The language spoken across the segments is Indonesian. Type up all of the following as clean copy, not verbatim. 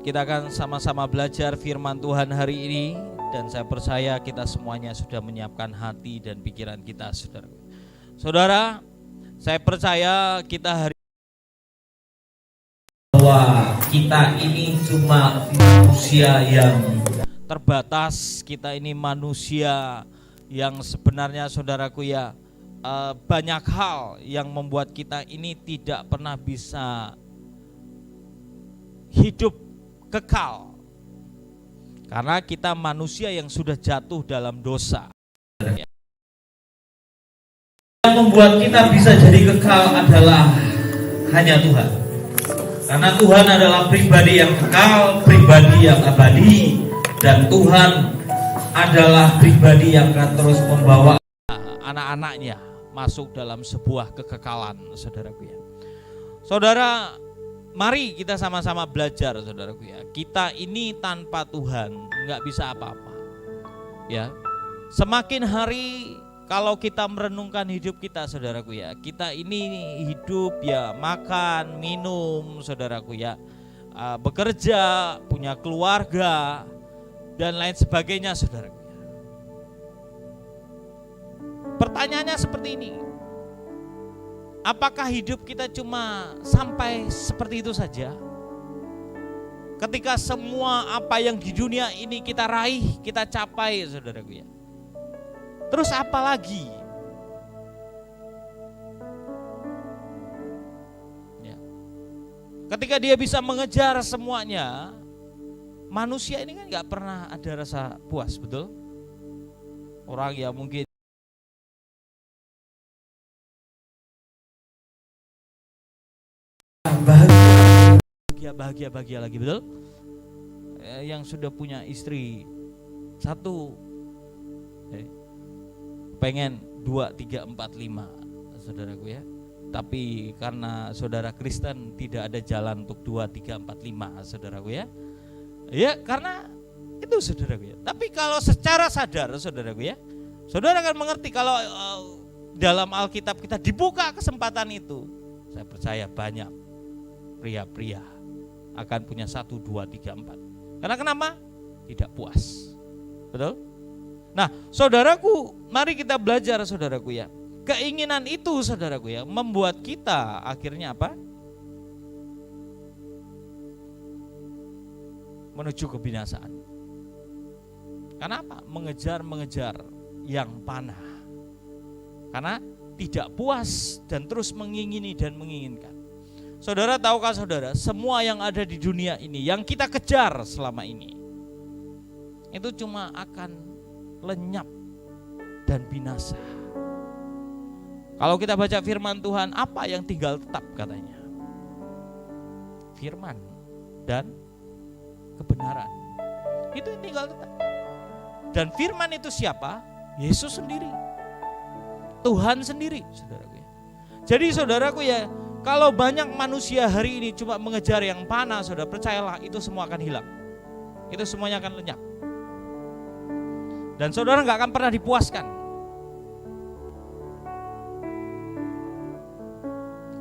Kita akan sama-sama belajar firman Tuhan hari ini, dan saya percaya kita semuanya sudah menyiapkan hati dan pikiran kita, saudara. Saudara, saya percaya kita hari bahwa kita ini cuma manusia yang terbatas, kita ini manusia yang sebenarnya, saudaraku ya, banyak hal yang membuat kita ini tidak pernah bisa hidup kekal, karena kita manusia yang sudah jatuh dalam dosa. Yang membuat kita bisa jadi kekal adalah hanya Tuhan, karena Tuhan adalah pribadi yang kekal, pribadi yang abadi, dan Tuhan adalah pribadi yang akan terus membawa anak-anaknya masuk dalam sebuah kekekalan, saudaraku ya. Saudara, mari kita sama-sama belajar, saudaraku ya. Kita ini tanpa Tuhan nggak bisa apa-apa. Ya, semakin hari kalau kita merenungkan hidup kita, saudaraku ya, kita ini hidup ya, makan, minum, saudaraku ya, bekerja, punya keluarga dan lain sebagainya, saudaraku ya. Pertanyaannya seperti ini. Apakah hidup kita cuma sampai seperti itu saja? Ketika semua apa yang di dunia ini kita raih, kita capai, saudaraku ya. Terus apa lagi? Ya. Ketika dia bisa mengejar semuanya, manusia ini kan gak pernah ada rasa puas, betul? Orang yang mungkin bahagia lagi, betul? Yang sudah punya istri satu, pengen 2, 3, 4, 5, saudaraku ya. Tapi karena saudara Kristen tidak ada jalan untuk 2, 3, 4, 5, saudaraku ya. Ya karena itu, saudaraku ya. Tapi kalau secara sadar, saudaraku ya, saudara akan mengerti kalau dalam Alkitab kita dibuka kesempatan itu, saya percaya banyak pria-pria akan punya 1, 2, 3, 4. Karena kenapa? Tidak puas. Betul? Nah, saudaraku, mari kita belajar, saudaraku ya. Keinginan itu, saudaraku ya, membuat kita akhirnya apa? Menuju kebinasaan. Kenapa? Mengejar yang panah. Karena tidak puas dan terus mengingini dan menginginkan. Saudara, tahukah saudara, semua yang ada di dunia ini, yang kita kejar selama ini, itu cuma akan lenyap dan binasa. Kalau kita baca firman Tuhan, apa yang tinggal tetap katanya? Firman dan kebenaran. Itu yang tinggal tetap. Dan firman itu siapa? Yesus sendiri. Tuhan sendiri, saudaraku ya. Jadi saudaraku ya, kalau banyak manusia hari ini cuma mengejar yang panah, saudara, percayalah itu semua akan hilang. Itu semuanya akan lenyap. Dan saudara gak akan pernah dipuaskan.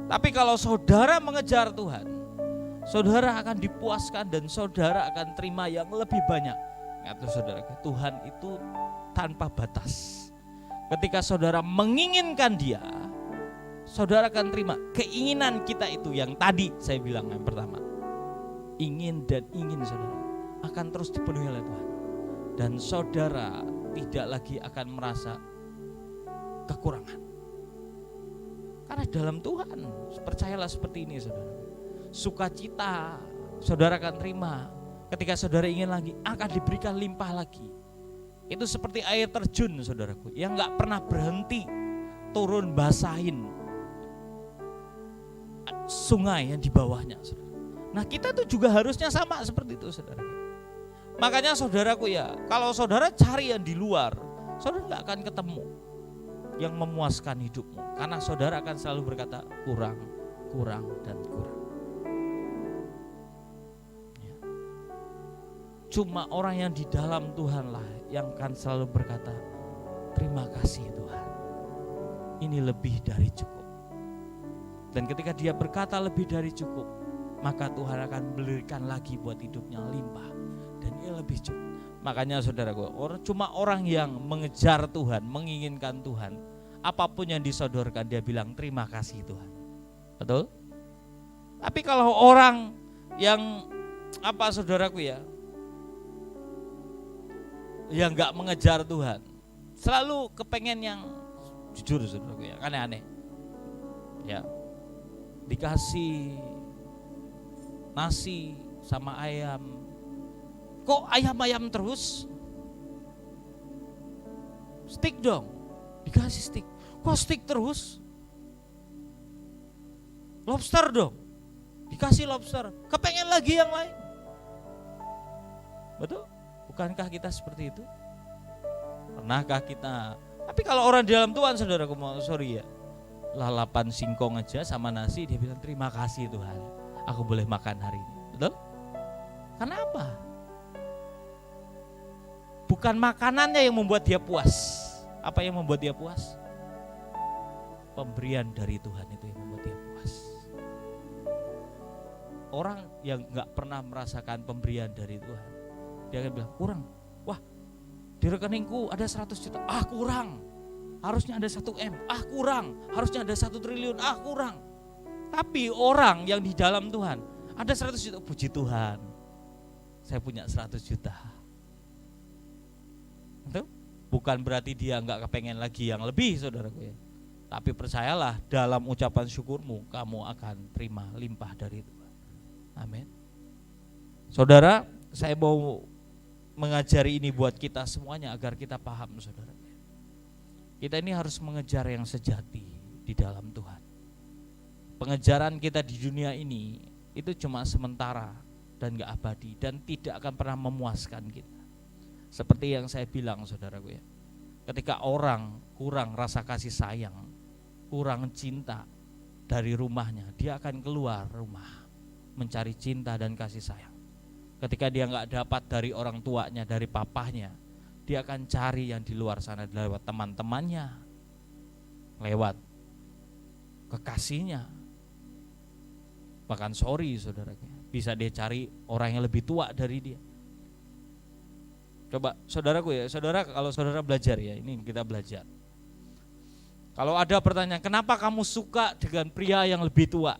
Tapi kalau saudara mengejar Tuhan, saudara akan dipuaskan dan saudara akan terima yang lebih banyak. Kata saudara, Tuhan itu tanpa batas. Ketika saudara menginginkan Dia, saudara akan terima keinginan kita itu yang tadi saya bilang yang pertama. Ingin dan ingin saudara akan terus dipenuhi oleh Tuhan. Dan saudara tidak lagi akan merasa kekurangan. Karena dalam Tuhan, percayalah seperti ini saudara. Sukacita saudara akan terima. Ketika saudara ingin lagi, akan diberikan limpah lagi. Itu seperti air terjun saudaraku, yang gak pernah berhenti turun basahin sungai yang di bawahnya, saudara. Nah, kita tuh juga harusnya sama seperti itu, saudara. Makanya saudaraku ya, kalau saudara cari yang di luar, saudara gak akan ketemu yang memuaskan hidupmu, karena saudara akan selalu berkata kurang, dan kurang. Ya. Cuma orang yang di dalam Tuhanlah yang akan selalu berkata terima kasih Tuhan, ini lebih dari cukup. Dan ketika dia berkata lebih dari cukup, maka Tuhan akan berikan lagi buat hidupnya limpah dan ia lebih cepat. Makanya saudaraku, cuma orang yang mengejar Tuhan, menginginkan Tuhan, apapun yang disodorkan dia bilang terima kasih Tuhan. Betul? Tapi kalau orang yang saudaraku ya, yang gak mengejar Tuhan, selalu kepengen yang jujur saudaraku ya, aneh-aneh ya, dikasih nasi sama ayam, kok ayam-ayam terus? Steak dong, dikasih steak, kok steak terus? Lobster dong, dikasih lobster, kepengen lagi yang lain. Betul? Bukankah kita seperti itu? Pernahkah kita? Tapi kalau orang di dalam Tuhan, saudaraku, sorry ya, lalapan singkong aja sama nasi dia bilang terima kasih Tuhan, aku boleh makan hari ini. Betul? Karena apa? Bukan makanannya yang membuat dia puas. Apa yang membuat dia puas? Pemberian dari Tuhan itu yang membuat dia puas. Orang yang gak pernah merasakan pemberian dari Tuhan, dia akan bilang kurang. Wah, di rekeningku ada 100 juta, kurang. Harusnya ada 1 M, kurang. Harusnya ada 1 triliun, kurang. Tapi orang yang di dalam Tuhan ada 100 juta, puji Tuhan, saya punya 100 juta. Itu bukan berarti dia gak kepengen lagi yang lebih, saudaraku ya. Tapi percayalah, dalam ucapan syukurmu kamu akan terima limpah dari Tuhan. Amin. Saudara, saya mau mengajari ini buat kita semuanya agar kita paham, saudara. Kita ini harus mengejar yang sejati di dalam Tuhan. Pengejaran kita di dunia ini itu cuma sementara dan gak abadi dan tidak akan pernah memuaskan kita. Seperti yang saya bilang, saudaraku ya, ketika orang kurang rasa kasih sayang, kurang cinta dari rumahnya, dia akan keluar rumah mencari cinta dan kasih sayang. Ketika dia gak dapat dari orang tuanya, dari papahnya, dia akan cari yang di luar sana, lewat teman-temannya, lewat kekasihnya. Bahkan saudara, bisa dia cari orang yang lebih tua dari dia. Coba saudaraku ya, kalau saudara belajar ya, ini kita belajar. Kalau ada pertanyaan, kenapa kamu suka dengan pria yang lebih tua?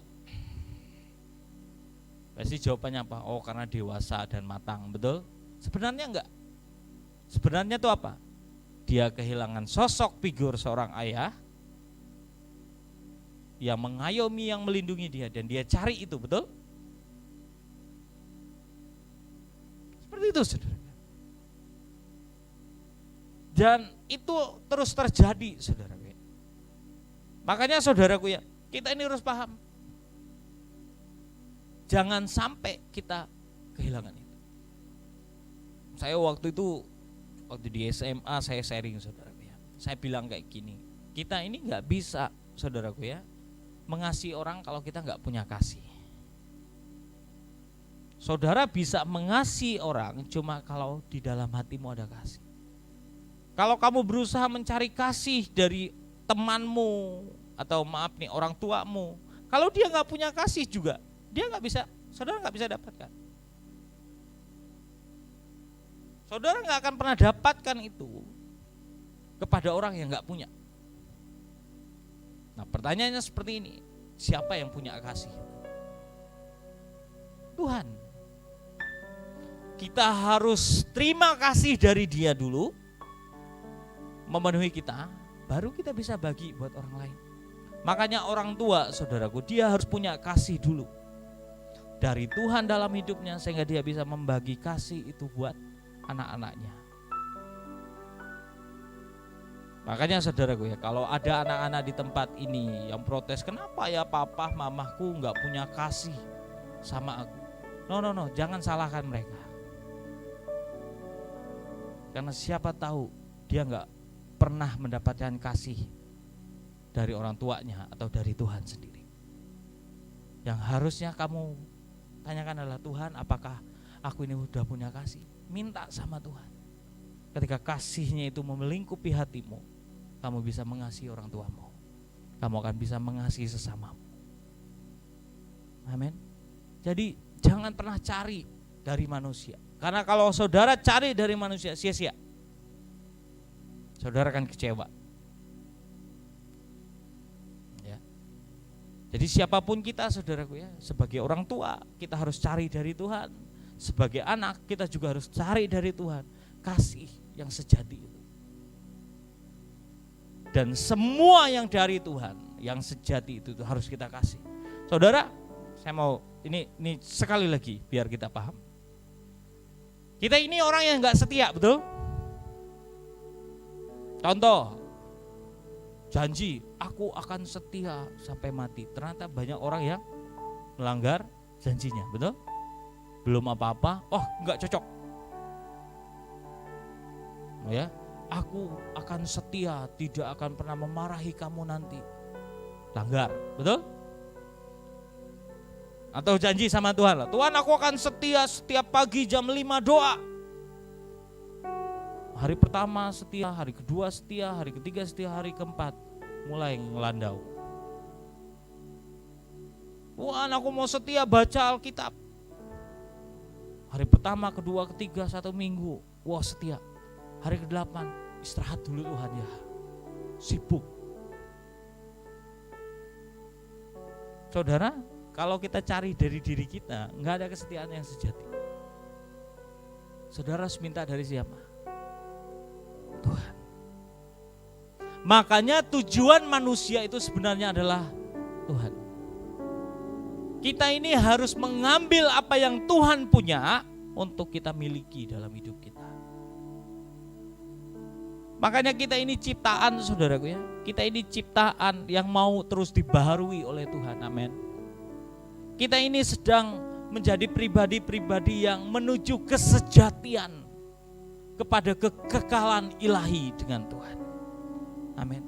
Pasti jawabannya apa? Oh, karena dewasa dan matang, betul? Sebenarnya enggak. Sebenarnya itu apa? Dia kehilangan sosok figur seorang ayah yang mengayomi, yang melindungi dia, dan dia cari itu, betul? Seperti itu, saudara. Dan itu terus terjadi, saudara. Makanya saudaraku ya, kita ini harus paham. Jangan sampai kita kehilangan itu. Saya waktu di SMA saya sharing, saudaraku ya. Saya bilang kayak gini, kita ini gak bisa, saudaraku ya, mengasihi orang kalau kita gak punya kasih. Saudara bisa mengasihi orang cuma kalau di dalam hatimu ada kasih. Kalau kamu berusaha mencari kasih dari temanmu atau orang tuamu, kalau dia gak punya kasih juga, dia gak bisa, saudara gak bisa dapatkan. Saudara gak akan pernah dapatkan itu kepada orang yang gak punya. Nah, pertanyaannya seperti ini, siapa yang punya kasih? Tuhan. Kita harus terima kasih dari dia dulu, memenuhi kita, baru kita bisa bagi buat orang lain. Makanya orang tua, saudaraku, dia harus punya kasih dulu dari Tuhan dalam hidupnya, sehingga dia bisa membagi kasih itu buat anak-anaknya. Makanya saudaraku ya, kalau ada anak-anak di tempat ini yang protes, kenapa ya papa mamaku gak punya kasih sama aku? No, jangan salahkan mereka. Karena siapa tahu dia gak pernah mendapatkan kasih dari orang tuanya atau dari Tuhan sendiri. Yang harusnya kamu tanyakan adalah, Tuhan, apakah aku ini udah punya kasih? Minta sama Tuhan. Ketika kasihnya itu melingkupi hatimu, kamu bisa mengasihi orang tuamu. Kamu akan bisa mengasihi sesamamu. Amin. Jadi jangan pernah cari dari manusia. Karena kalau saudara cari dari manusia, sia-sia. Saudara akan kecewa. Ya. Jadi siapapun kita, saudaraku ya, sebagai orang tua kita harus cari dari Tuhan. Sebagai anak kita juga harus cari dari Tuhan kasih yang sejati itu. Dan semua yang dari Tuhan, yang sejati itu harus kita kasih. Saudara, saya mau ini sekali lagi biar kita paham. Kita ini orang yang enggak setia, betul? Contoh, janji aku akan setia sampai mati. Ternyata banyak orang yang melanggar janjinya, betul? Belum apa-apa, oh enggak cocok. Ya, aku akan setia, tidak akan pernah memarahi kamu nanti. Langgar, betul? Atau janji sama Tuhan, Tuhan aku akan setia setiap pagi jam 5 doa. Hari pertama setia, hari kedua setia, hari ketiga setia, hari keempat mulai ngelandau. Tuhan aku mau setia baca Alkitab. Hari pertama, kedua, ketiga, 1 minggu, wah setia. Hari ke-8 istirahat dulu Tuhan ya, sibuk. Saudara, kalau kita cari dari diri kita, nggak ada kesetiaan yang sejati. Saudara harus minta dari siapa? Tuhan. Makanya tujuan manusia itu sebenarnya adalah Tuhan. Kita ini harus mengambil apa yang Tuhan punya untuk kita miliki dalam hidup kita. Makanya kita ini ciptaan, saudaraku ya. Kita ini ciptaan yang mau terus dibaharui oleh Tuhan, amin. Kita ini sedang menjadi pribadi-pribadi yang menuju kesejatian kepada kekekalan ilahi dengan Tuhan. Amin.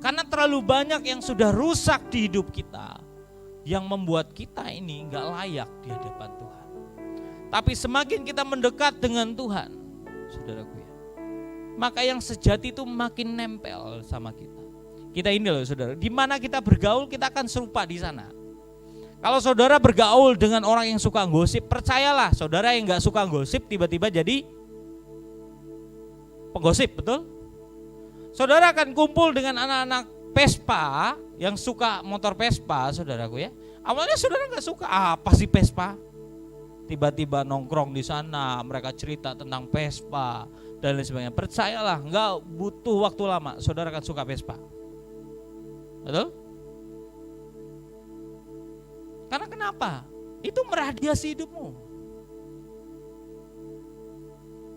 Karena terlalu banyak yang sudah rusak di hidup kita, yang membuat kita ini gak layak di hadapan Tuhan. Tapi semakin kita mendekat dengan Tuhan, saudaraku ya, maka yang sejati itu makin nempel sama kita. Kita ini loh saudara, di mana kita bergaul kita akan serupa di sana. Kalau saudara bergaul dengan orang yang suka gosip, percayalah saudara yang gak suka gosip tiba-tiba jadi penggosip, betul? Saudara akan kumpul dengan anak-anak Vespa yang suka motor Vespa, saudaraku ya. Awalnya saudara gak suka, apa sih Vespa? Tiba-tiba nongkrong di sana, mereka cerita tentang Vespa dan lain sebagainya. Percayalah, nggak butuh waktu lama, saudara akan suka Vespa. Betul? Karena kenapa? Itu meradiasi hidupmu.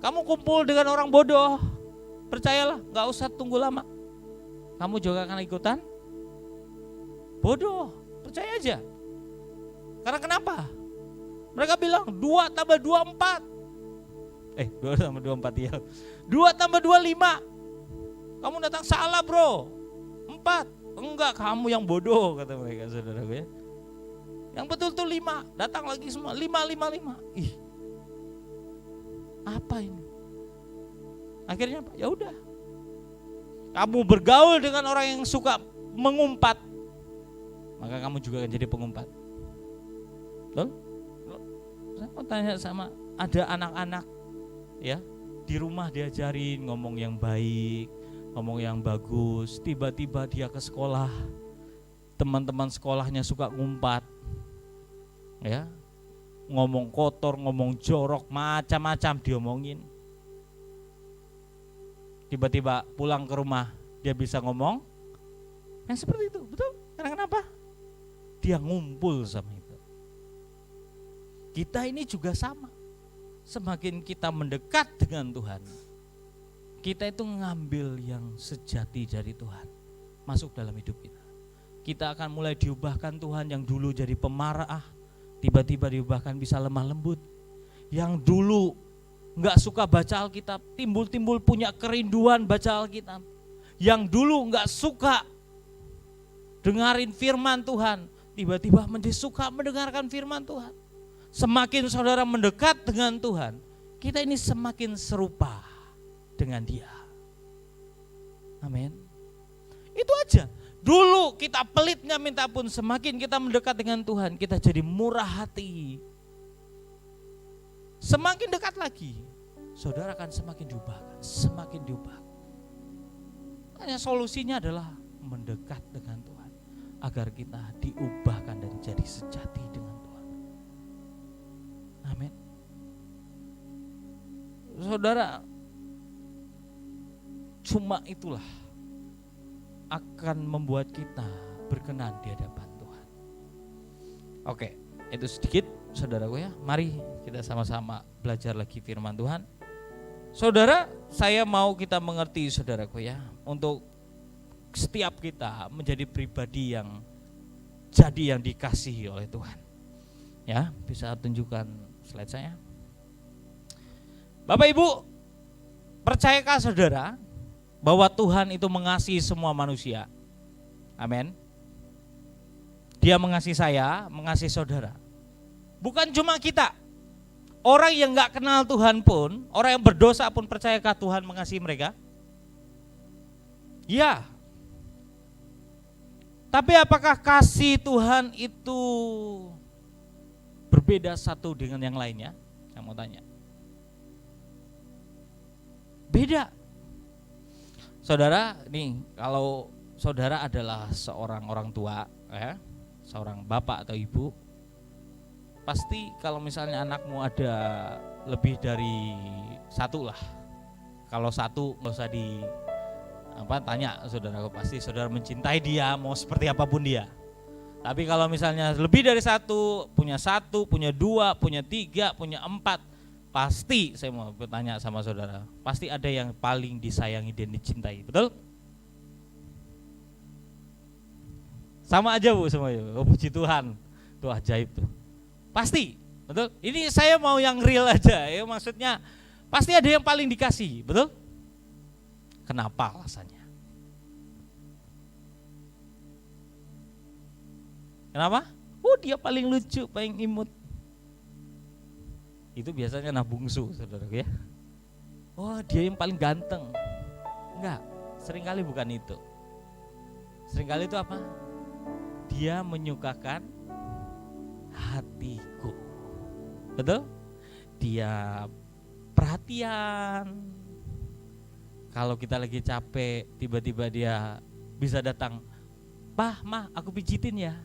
Kamu kumpul dengan orang bodoh, percayalah, nggak usah tunggu lama. Kamu juga akan ikutan bodoh, percaya aja. Karena kenapa? Mereka bilang 2 tambah 2 4. 2 tambah 2 4 ya. 2 tambah 2 5. Kamu datang salah bro. 4. Enggak, kamu yang bodoh kata mereka, saudaraku ya. Yang betul tuh 5. Datang lagi semua 5 5 5. Ih. Apa ini? Akhirnya apa? Ya udah. Kamu bergaul dengan orang yang suka mengumpat, maka kamu juga akan jadi pengumpat. Betul? Saya mau tanya sama ada anak-anak ya, di rumah diajarin ngomong yang baik, ngomong yang bagus, tiba-tiba dia ke sekolah, teman-teman sekolahnya suka ngumpat, ya, ngomong kotor, ngomong jorok, macam-macam diomongin. Tiba-tiba pulang ke rumah dia bisa ngomong yang seperti itu, betul? Karena kenapa? Dia ngumpul sama itu. Kita ini juga sama. Semakin kita mendekat dengan Tuhan, kita itu ngambil yang sejati dari Tuhan masuk dalam hidup kita. Kita akan mulai diubahkan Tuhan. Yang dulu jadi pemarah, tiba-tiba diubahkan bisa lemah lembut. Yang dulu gak suka baca Alkitab, timbul-timbul punya kerinduan baca Alkitab. Yang dulu gak suka dengarin firman Tuhan, tiba-tiba menjadi suka mendengarkan firman Tuhan. Semakin saudara mendekat dengan Tuhan, kita ini semakin serupa dengan Dia. Amin. Itu aja. Dulu kita pelitnya minta ampun, semakin kita mendekat dengan Tuhan, kita jadi murah hati. Semakin dekat lagi, saudara akan semakin diubahkan, semakin diubahkan. Hanya solusinya adalah mendekat dengan Tuhan, agar kita diubahkan dan jadi sejati dengan Tuhan. Amin. Saudara, cuma itulah akan membuat kita berkenan di hadapan Tuhan. Oke, itu sedikit saudaraku ya. Mari kita sama-sama belajar lagi firman Tuhan. Saudara, saya mau kita mengerti saudaraku ya, untuk setiap kita menjadi pribadi yang jadi yang dikasihi oleh Tuhan. Ya, bisa tunjukkan slide saya. Bapak Ibu, percayakah saudara bahwa Tuhan itu mengasihi semua manusia? Amin. Dia mengasihi saya, mengasihi saudara. Bukan cuma kita. Orang yang gak kenal Tuhan pun, orang yang berdosa pun, percayakah Tuhan mengasihi mereka? Ya. Tapi apakah kasih Tuhan itu berbeda satu dengan yang lainnya? Saya mau tanya. Beda. Saudara, nih kalau saudara adalah seorang orang tua, ya, seorang bapak atau ibu, pasti kalau misalnya anakmu ada lebih dari satu lah. Kalau satu nggak usah tanya saudara, pasti saudara mencintai dia mau seperti apapun dia. Tapi kalau misalnya lebih dari satu, punya dua, punya tiga, punya empat, pasti saya mau bertanya sama saudara, pasti ada yang paling disayangi dan dicintai, betul? Sama aja Bu semuanya. Oh, puji Tuhan, itu ajaib tuh. Pasti, betul? Ini saya mau yang real aja, ya maksudnya pasti ada yang paling dikasih, betul? Kenapa alasannya? Kenapa? Oh, dia paling lucu, paling imut. Itu biasanya anak bungsu, saudara ya. Oh, dia yang paling ganteng. Enggak, seringkali bukan itu. Seringkali itu apa? Dia menyukakan hatiku. Betul? Dia perhatian. Kalau kita lagi capek, tiba-tiba dia bisa datang, "Pah, Mah, aku pijitin ya."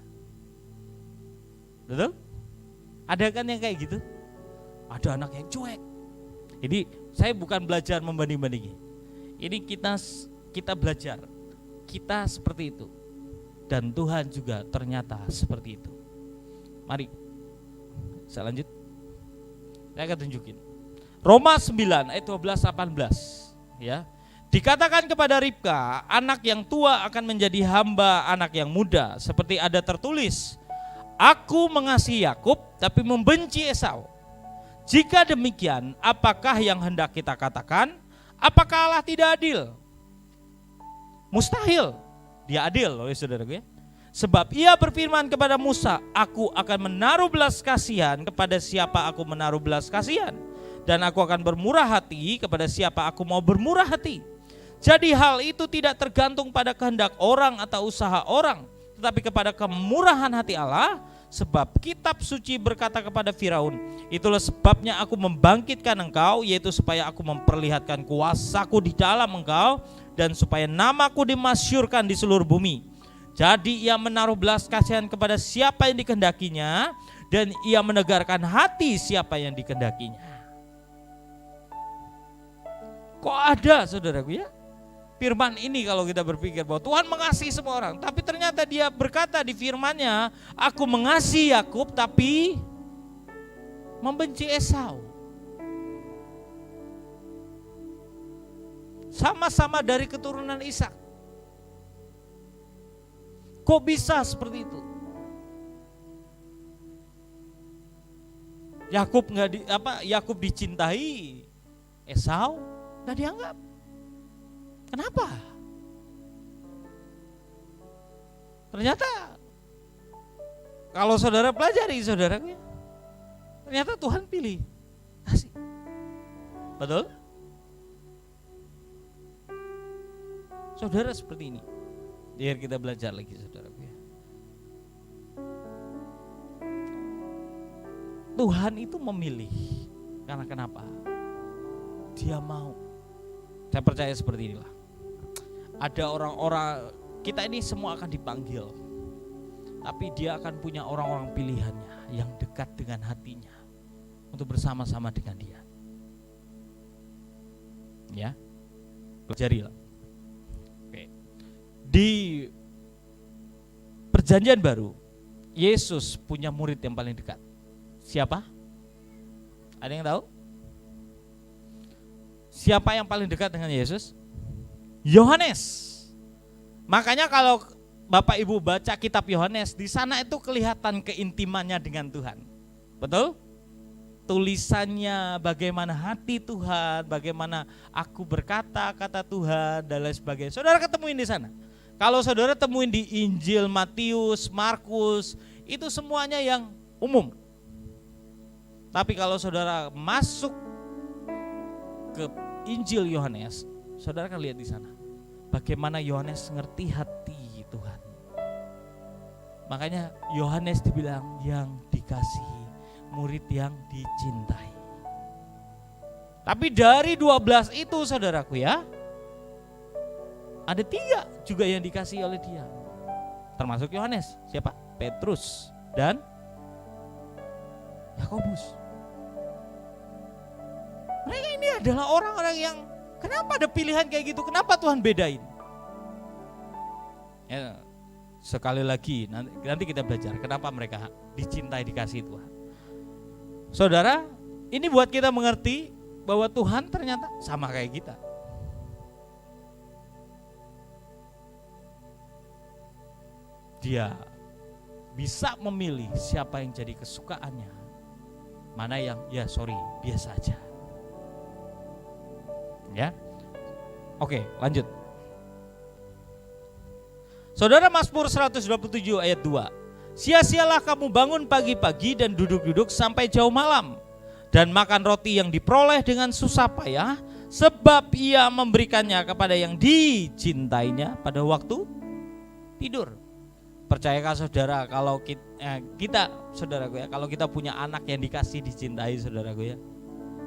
Betul? Ada kan yang kayak gitu? Ada anak yang cuek. Jadi saya bukan belajar membanding-bandingi. Ini kita belajar. Kita seperti itu. Dan Tuhan juga ternyata seperti itu. Mari saya lanjut. Saya akan tunjukin. Roma 9 ayat 12-18 ya. Dikatakan kepada Ribka, anak yang tua akan menjadi hamba anak yang muda, seperti ada tertulis, aku mengasihi Yakub tapi membenci Esau. Jika demikian, apakah yang hendak kita katakan? Apakah Allah tidak adil? Mustahil, dia adil loh saudaraku ya. Sebab ia berfirman kepada Musa, aku akan menaruh belas kasihan kepada siapa aku menaruh belas kasihan, dan aku akan bermurah hati kepada siapa aku mau bermurah hati. Jadi hal itu tidak tergantung pada kehendak orang atau usaha orang, tetapi kepada kemurahan hati Allah. Sebab kitab suci berkata kepada Firaun, itulah sebabnya aku membangkitkan engkau, yaitu supaya aku memperlihatkan kuasaku di dalam engkau, dan supaya namaku dimasyurkan di seluruh bumi. Jadi ia menaruh belas kasihan kepada siapa yang dikehendakinya, dan ia menegarkan hati siapa yang dikehendakinya. Kok ada saudaraku ya? Firman ini kalau kita berpikir bahwa Tuhan mengasihi semua orang, tapi ternyata dia berkata di firman-Nya, aku mengasihi Yakub tapi membenci Esau. Sama-sama dari keturunan Ishak. Kok bisa seperti itu? Yakub dicintai, Esau enggak dianggap. Kenapa? Ternyata kalau saudara pelajari saudara, ternyata Tuhan pilih kasih. Betul? Saudara seperti ini. Biar kita belajar lagi saudaraku ya. Tuhan itu memilih. Karena kenapa? Dia mau. Saya percaya seperti inilah. Ada orang-orang, kita ini semua akan dipanggil. Tapi dia akan punya orang-orang pilihannya yang dekat dengan hatinya untuk bersama-sama dengan dia. Ya, pelajarilah. Oke. Di Perjanjian Baru, Yesus punya murid yang paling dekat. Siapa? Ada yang tahu? Siapa yang paling dekat dengan Yesus? Yohanes. Makanya kalau Bapak Ibu baca kitab Yohanes, di sana itu kelihatan keintimannya dengan Tuhan. Betul? Tulisannya bagaimana hati Tuhan, bagaimana aku berkata kata Tuhan dan lain sebagainya. Saudara ketemuin di sana. Kalau saudara temuin di Injil Matius, Markus, itu semuanya yang umum. Tapi kalau saudara masuk ke Injil Yohanes, saudara akan lihat di sana bagaimana Yohanes ngerti hati Tuhan. Makanya Yohanes dibilang yang dikasihi, murid yang dicintai. Tapi dari 12 itu saudaraku ya, ada 3 juga yang dikasihi oleh dia. Termasuk Yohanes. Siapa? Petrus dan Yakobus. Mereka ini adalah orang-orang yang, kenapa ada pilihan kayak gitu? Kenapa Tuhan bedain? Ya, sekali lagi nanti kita belajar kenapa mereka dicintai, dikasih Tuhan. Saudara, ini buat kita mengerti bahwa Tuhan ternyata sama kayak kita. Dia bisa memilih siapa yang jadi kesukaannya, mana yang biasa aja. Ya, oke, lanjut. Saudara, Mazmur 127 ayat 2. Sia-sialah kamu bangun pagi-pagi dan duduk-duduk sampai jauh malam, dan makan roti yang diperoleh dengan susah payah, sebab ia memberikannya kepada yang dicintainya pada waktu tidur. Percayakah saudara kalau kita saudaraku ya, kalau kita punya anak yang dikasih, dicintai saudaraku ya,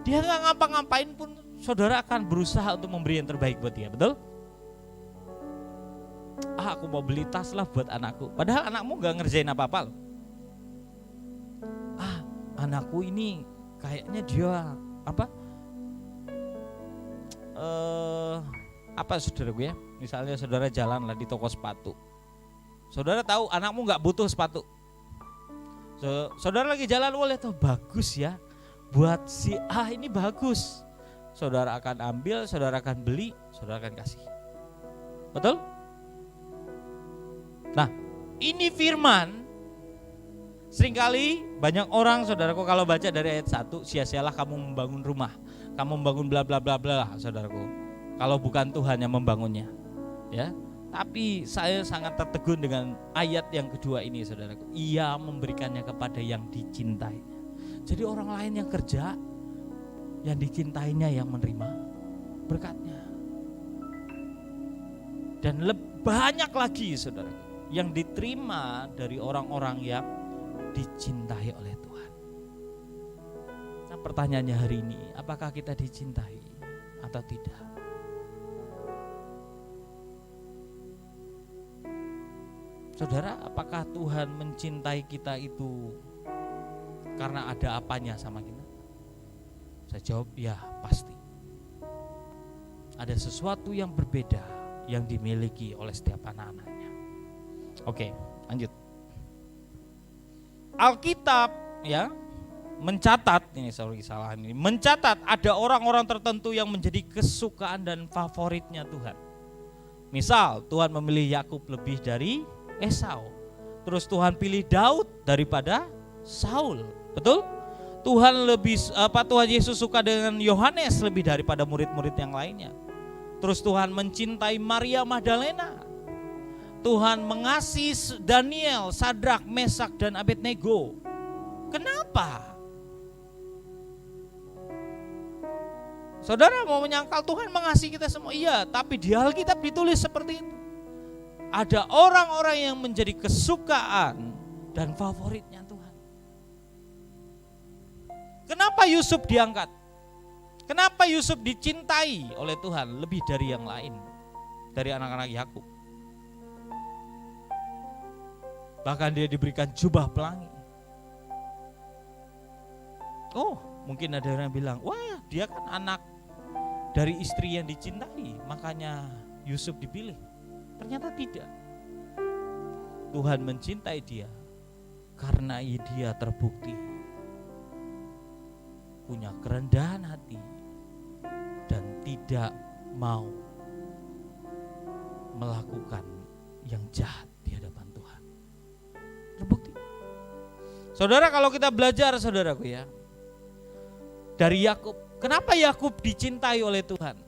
dia nggak ngapa-ngapain pun saudara akan berusaha untuk memberi yang terbaik buat dia, betul? Aku mau beli tas lah buat anakku, padahal anakmu nggak ngerjain apa-apa loh. Anakku ini kayaknya dia saudaraku ya, misalnya saudara jalan lah di toko sepatu, saudara tahu anakmu nggak butuh sepatu, saudara lagi jalan, lihat tuh bagus ya, buat si ini bagus, saudara akan ambil, saudara akan beli, saudara akan kasih, betul? Nah, ini firman. Seringkali banyak orang saudaraku kalau baca dari ayat 1, sia-sialah kamu membangun rumah, kamu membangun bla bla bla bla saudaraku, kalau bukan Tuhan yang membangunnya, ya. Tapi saya sangat tertegun dengan ayat yang kedua ini saudaraku. Ia memberikannya kepada yang dicintainya. Jadi orang lain yang kerja, yang dicintainya yang menerima berkatnya. Dan banyak lagi saudaraku yang diterima dari orang-orang yang dicintai oleh Tuhan. Nah, pertanyaannya hari ini, apakah kita dicintai atau tidak? Saudara, apakah Tuhan mencintai kita itu karena ada apanya sama kita? Saya jawab ya, pasti. Ada sesuatu yang berbeda yang dimiliki oleh setiap anak-anaknya. Oke, lanjut. Alkitab ya mencatat, mencatat ada orang-orang tertentu yang menjadi kesukaan dan favoritnya Tuhan. Misal Tuhan memilih Yakub lebih dari Esau. Terus Tuhan pilih Daud daripada Saul. Betul? Tuhan Yesus suka dengan Yohanes lebih daripada murid-murid yang lainnya. Terus Tuhan mencintai Maria Magdalena. Tuhan mengasihi Daniel, Sadrak, Mesak dan Abednego. Kenapa? Saudara mau menyangkal Tuhan mengasihi kita semua? Iya, tapi di Alkitab ditulis seperti itu. ada orang-orang yang menjadi kesukaan dan favoritnya Tuhan. Kenapa Yusuf diangkat? Kenapa Yusuf dicintai oleh Tuhan lebih dari yang lain, dari anak-anak Yakub? Bahkan dia diberikan jubah pelangi. Oh, mungkin ada orang yang bilang, wah dia kan anak dari istri yang dicintai, makanya Yusuf dipilih. Ternyata tidak. Tuhan mencintai dia karena dia terbukti punya kerendahan hati dan tidak mau melakukan yang jahat di hadapan Tuhan. Terbukti. Saudara, kalau kita belajar, saudaraku ya, dari Yakub, kenapa Yakub dicintai oleh Tuhan?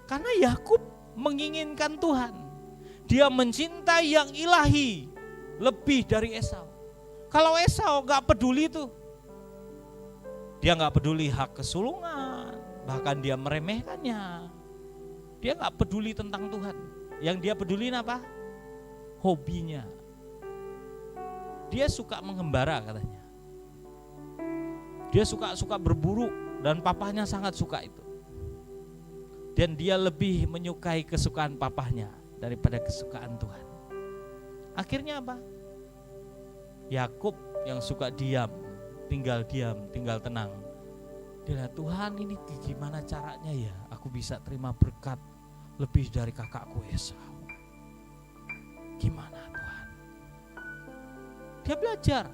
Karena Yakub menginginkan Tuhan. Dia mencintai yang ilahi lebih dari Esau. Kalau Esau gak peduli tuh, dia gak peduli hak kesulungan, bahkan dia meremehkannya. Dia gak peduli tentang Tuhan. Yang dia peduli apa? Hobinya. Dia suka mengembara katanya. Dia suka berburu dan papahnya sangat suka itu. Dan dia lebih menyukai kesukaan papahnya daripada kesukaan Tuhan. Akhirnya apa? Yakub yang suka diam, tinggal tenang. Dia lihat, Tuhan ini gimana caranya ya aku bisa terima berkat lebih dari kakakku Esau. Gimana Tuhan? Dia belajar.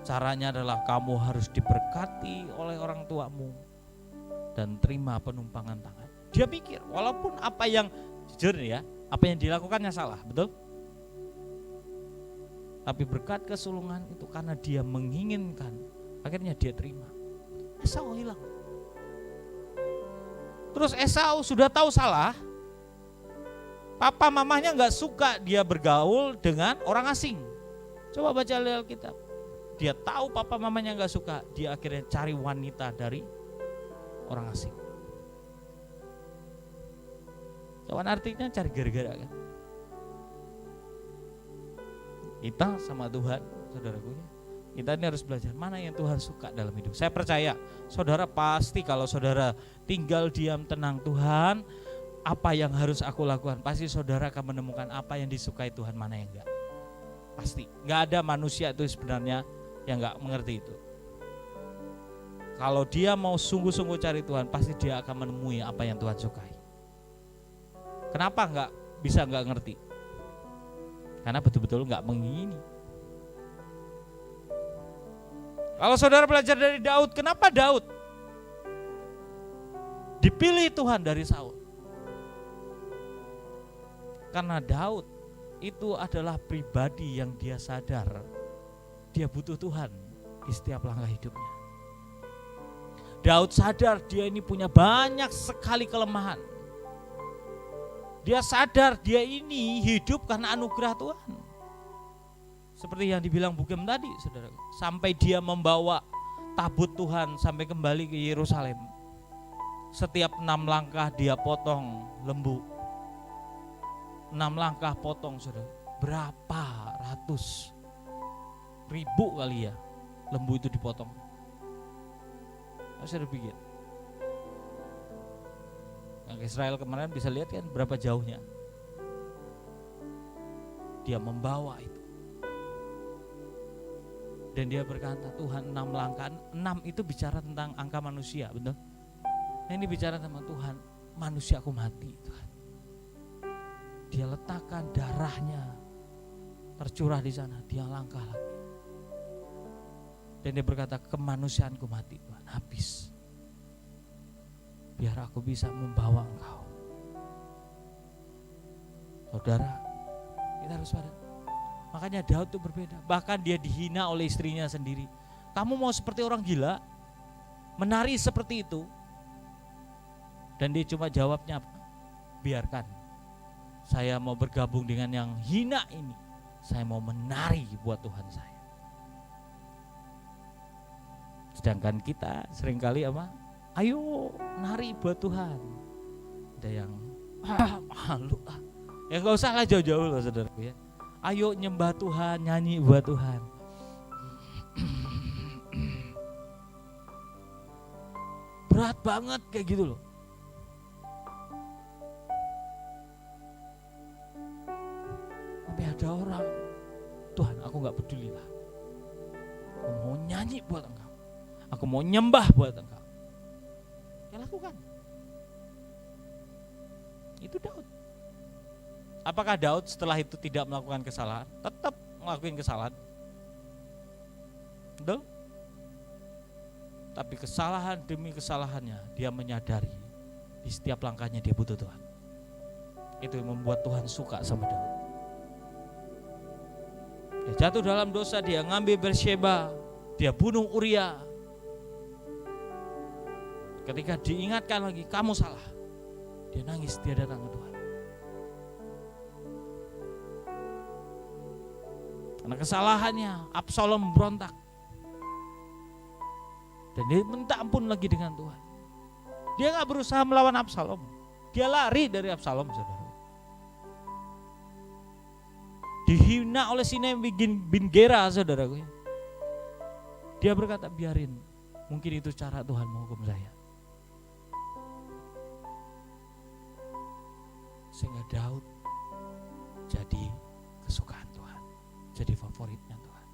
Caranya adalah kamu harus diberkati oleh orang tuamu dan terima penumpangan tangan. Dia pikir walaupun apa yang jujur ya, apa yang dilakukannya salah, betul? Tapi berkat kesulungan itu karena dia menginginkan, akhirnya dia terima. Esau hilang. Terus Esau sudah tahu salah, papa mamanya gak suka dia bergaul dengan orang asing. Coba baca Alkitab. Dia tahu papa mamanya gak suka, dia akhirnya cari wanita dari orang asing. Kawan artinya cari gara-gara kan. Kita sama Tuhan, saudaraku ya, kita ini harus belajar mana yang Tuhan suka dalam hidup. Saya percaya saudara pasti kalau saudara tinggal diam tenang, Tuhan apa yang harus aku lakukan, pasti saudara akan menemukan apa yang disukai Tuhan, mana yang enggak. Pasti, enggak ada manusia itu sebenarnya yang enggak mengerti itu. Kalau dia mau sungguh-sungguh cari Tuhan, pasti dia akan menemui apa yang Tuhan sukai. Kenapa enggak ngerti? Karena betul-betul enggak mengingini. Kalau saudara belajar dari Daud, kenapa Daud dipilih Tuhan dari Saul? Karena Daud itu adalah pribadi yang dia sadar dia butuh Tuhan di setiap langkah hidupnya. Daud sadar dia ini punya banyak sekali kelemahan. Dia sadar dia ini hidup karena anugerah Tuhan. Seperti yang dibilang Bugem tadi, saudara. Sampai dia membawa tabut Tuhan sampai kembali ke Yerusalem. Setiap 6 langkah dia potong lembu. 6 langkah potong, saudara. Berapa ratus ribu kali ya lembu itu dipotong. Saya pikir yang Israel kemarin bisa lihat kan berapa jauhnya dia membawa itu. Dan dia berkata, Tuhan 6 langkah, 6 itu bicara tentang angka manusia, betul? Nah ini bicara tentang Tuhan, manusiaku mati Tuhan. Dia letakkan darahnya tercurah di sana, dia langkah lagi. Dan dia berkata, kemanusiaanku mati Tuhan, habis. Biar aku bisa membawa engkau. Saudara, kita harus sadar. Makanya Daud itu berbeda. Bahkan dia dihina oleh istrinya sendiri. Kamu mau seperti orang gila? Menari seperti itu? Dan dia cuma jawabnya, biarkan. Saya mau bergabung dengan yang hina ini. Saya mau menari buat Tuhan saya. Sedangkan kita seringkali apa? Ayo nari buat Tuhan. Ada yang malu Ya gak usah lah jauh-jauh loh saudaraku ya. Ayo nyembah Tuhan, nyanyi buat Tuhan. Berat banget kayak gitu loh. Tapi ada orang, Tuhan aku gak peduli lah. Aku mau nyanyi buat Engkau. Aku mau nyembah buat Engkau. Ya lakukan. Itu Daud. Apakah Daud setelah itu tidak melakukan kesalahan? Tetap melakukan kesalahan. Betul? Tapi kesalahan demi kesalahannya dia menyadari di setiap langkahnya dia butuh Tuhan. Itu yang membuat Tuhan suka sama Daud. Dia jatuh dalam dosa, dia ngambil Bersyeba, dia bunuh Uria. Ketika diingatkan lagi, kamu salah, dia nangis, dia datang ke Tuhan. Karena kesalahannya, Absalom berontak. Dan dia minta ampun lagi dengan Tuhan. Dia gak berusaha melawan Absalom. Dia lari dari Absalom, saudara. Dihina oleh Sinai bin Gera, saudaraku. Dia berkata, biarin. Mungkin itu cara Tuhan menghukum saya. Sehingga Daud jadi kesukaan Tuhan. Jadi favoritnya Tuhan.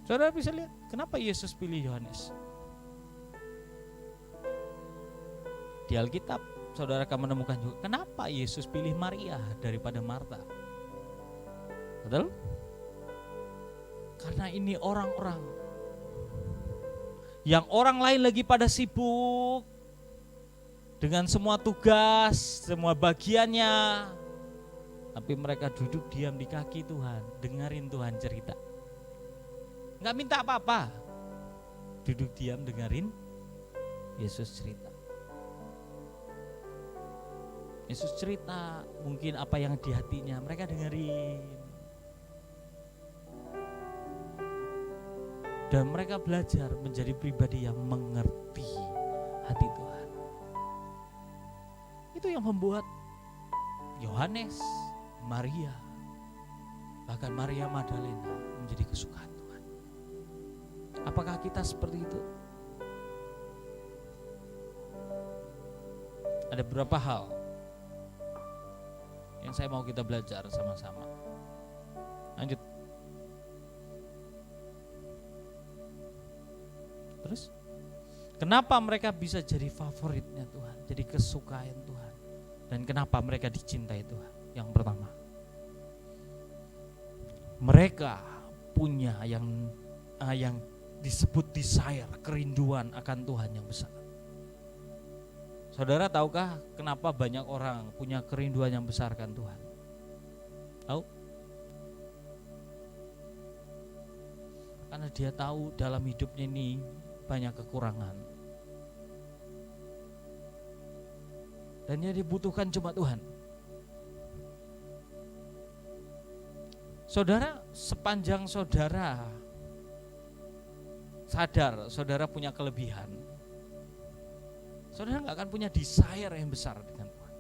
Saudara bisa lihat kenapa Yesus pilih Yohanes. Di Alkitab saudara akan menemukan juga kenapa Yesus pilih Maria daripada Marta. Betul? Karena ini orang-orang yang orang lain lagi pada sibuk dengan semua tugas, semua bagiannya. Tapi mereka duduk diam di kaki Tuhan, dengerin Tuhan cerita. Enggak minta apa-apa. Duduk diam dengerin Yesus cerita. Yesus cerita mungkin apa yang di hatinya, mereka dengerin. Dan mereka belajar menjadi pribadi yang mengerti hati Tuhan. Itu yang membuat Yohanes, Maria, bahkan Maria Magdalena menjadi kesukaan Tuhan. Apakah kita seperti itu? Ada beberapa hal yang saya mau kita belajar sama-sama. Lanjut. Terus, kenapa mereka bisa jadi favoritnya Tuhan, jadi kesukaan Tuhan? Dan kenapa mereka dicintai Tuhan? Yang pertama, mereka punya yang disebut desire, kerinduan akan Tuhan yang besar. Saudara tahukah kenapa banyak orang punya kerinduan yang besar akan Tuhan? Tahu? Karena dia tahu dalam hidupnya ini banyak kekurangan. Dan yang dibutuhkan cuma Tuhan. Saudara, sepanjang saudara sadar saudara punya kelebihan, saudara gak akan punya desire yang besar dengan Tuhan.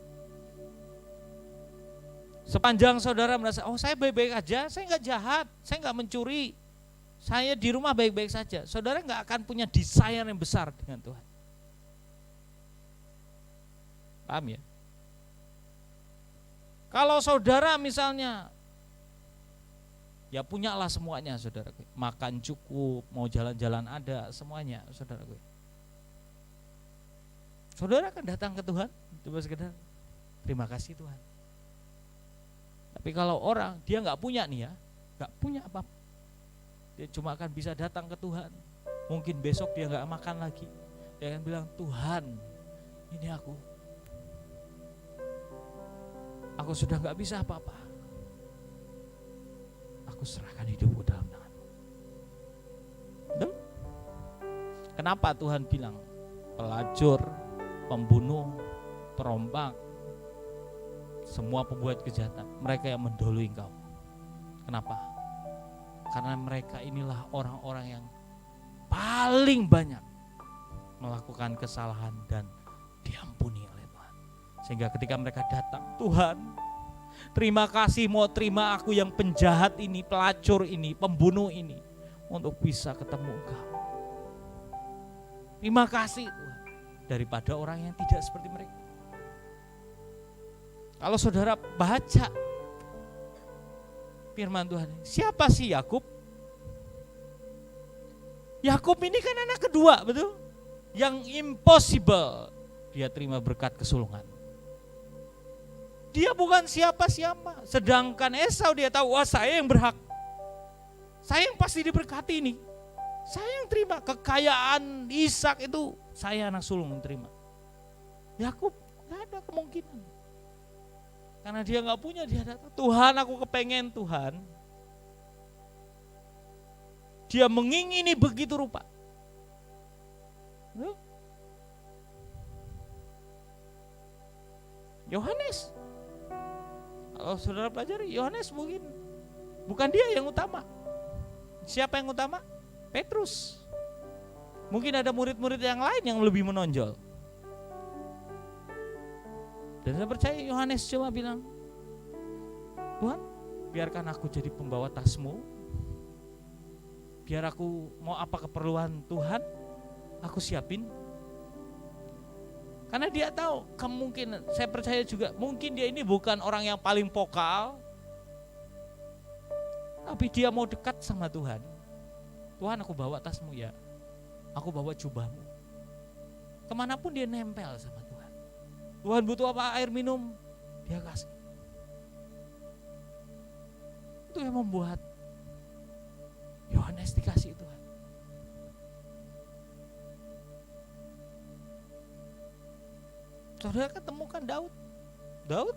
Sepanjang saudara merasa, oh saya baik-baik aja, saya gak jahat, saya gak mencuri, saya di rumah baik-baik saja, saudara gak akan punya desire yang besar dengan Tuhan. Paham ya? Kalau saudara misalnya, ya punyalah semuanya saudara, makan cukup, mau jalan-jalan ada, semuanya saudara. Saudara akan datang ke Tuhan, coba sekedar terima kasih Tuhan. Tapi kalau orang dia nggak punya nih ya, nggak punya apa-apa, dia cuma akan bisa datang ke Tuhan. Mungkin besok dia nggak makan lagi, dia akan bilang Tuhan, ini aku sudah nggak bisa apa-apa. Aku serahkan hidupku dalam tangan-Mu. Betul? Kenapa Tuhan bilang pelacur, pembunuh, perompak, semua pembuat kejahatan, mereka yang mendahului engkau. Kenapa? Karena mereka inilah orang-orang yang paling banyak melakukan kesalahan dan diampuni oleh Tuhan. Sehingga ketika mereka datang, Tuhan, terima kasih, mau terima aku yang penjahat ini, pelacur ini, pembunuh ini, untuk bisa ketemu Engkau. Terima kasih Tuhan, daripada orang yang tidak seperti mereka. Kalau saudara baca firman Tuhan, siapa sih Yakub? Yakub ini kan anak kedua, betul? Yang impossible dia terima berkat kesulungan. Dia bukan siapa-siapa. Sedangkan Esau dia tahu, wah saya yang berhak. Saya yang pasti diberkati ini. Saya yang terima kekayaan Ishak itu, saya anak sulung terima. Yakub gak ada kemungkinan. Karena dia gak punya, dia datang, Tuhan aku kepengen Tuhan. Dia mengingini begitu rupa. Yohanes, kalau saudara pelajari, Yohanes mungkin bukan dia yang utama. Siapa yang utama? Petrus. Mungkin ada murid-murid yang lain yang lebih menonjol. Dan saya percaya Yohanes cuma bilang, Tuhan, biarkan aku jadi pembawa tasmu. Biar aku mau apa keperluan Tuhan, aku siapin. Karena dia tahu kemungkinan, saya percaya juga mungkin dia ini bukan orang yang paling vokal, tapi dia mau dekat sama Tuhan. Tuhan, aku bawa tasmu ya, aku bawa jubahmu. Kemanapun dia nempel sama Tuhan. Tuhan butuh apa, air minum, dia kasih. Itu yang membuat Yohanes dikasih Tuhan. Saudara ketemukan Daud. Daud,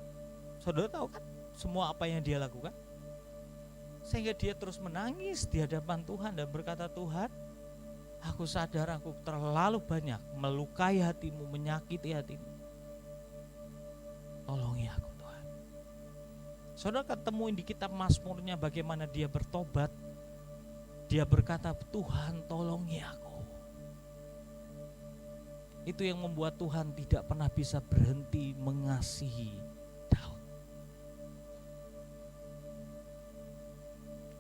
saudara tahu kan semua apa yang dia lakukan? Sehingga dia terus menangis di hadapan Tuhan dan berkata, Tuhan, aku sadar aku terlalu banyak melukai hatimu, menyakiti hatimu. Tolongi aku Tuhan. Saudara ketemuin di kitab Mazmurnya bagaimana dia bertobat. Dia berkata, Tuhan tolongi aku. Itu yang membuat Tuhan tidak pernah bisa berhenti mengasihi Daud.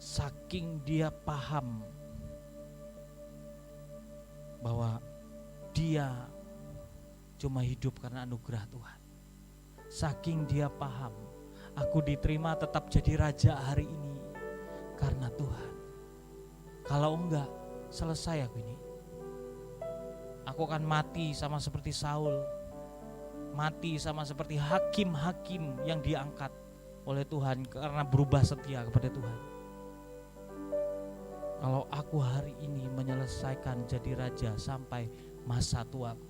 Saking dia paham bahwa dia cuma hidup karena anugerah Tuhan. Saking dia paham, aku diterima tetap jadi raja hari ini karena Tuhan. Kalau enggak, selesai aku ini. Aku akan mati sama seperti Saul, mati sama seperti hakim-hakim yang diangkat oleh Tuhan karena berubah setia kepada Tuhan. Kalau aku hari ini menyelesaikan jadi raja sampai masa tuaku,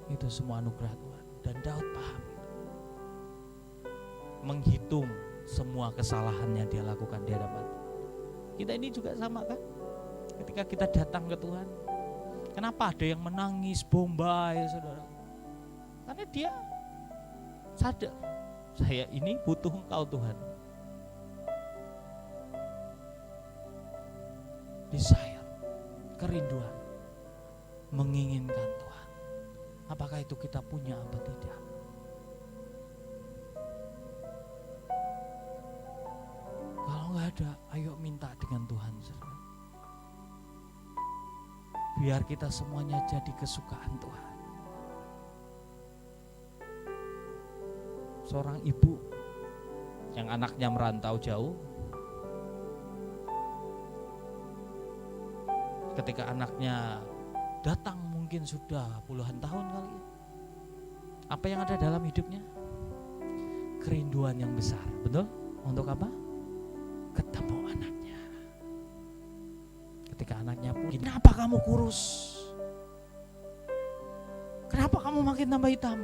itu semua anugerah Tuhan. Dan Daud paham itu. Menghitung semua kesalahan yang dia lakukan di hadapan Tuhan. Kita ini juga sama kan? Ketika kita datang ke Tuhan, kenapa ada yang menangis, bombay, saudara? Karena dia sadar, saya ini butuh Engkau Tuhan. Desire, kerinduan, menginginkan Tuhan. Apakah itu kita punya apa tidak? Kalau nggak ada, ayo minta dengan Tuhan, saudara. Biar kita semuanya jadi kesukaan Tuhan. Seorang ibu yang anaknya merantau jauh, ketika anaknya datang mungkin sudah puluhan tahun kali ya, apa yang ada dalam hidupnya? Kerinduan yang besar, betul? Untuk apa? Ketemu anaknya. Ketika anaknya pun, kenapa kamu kurus? Kenapa kamu makin tambah hitam?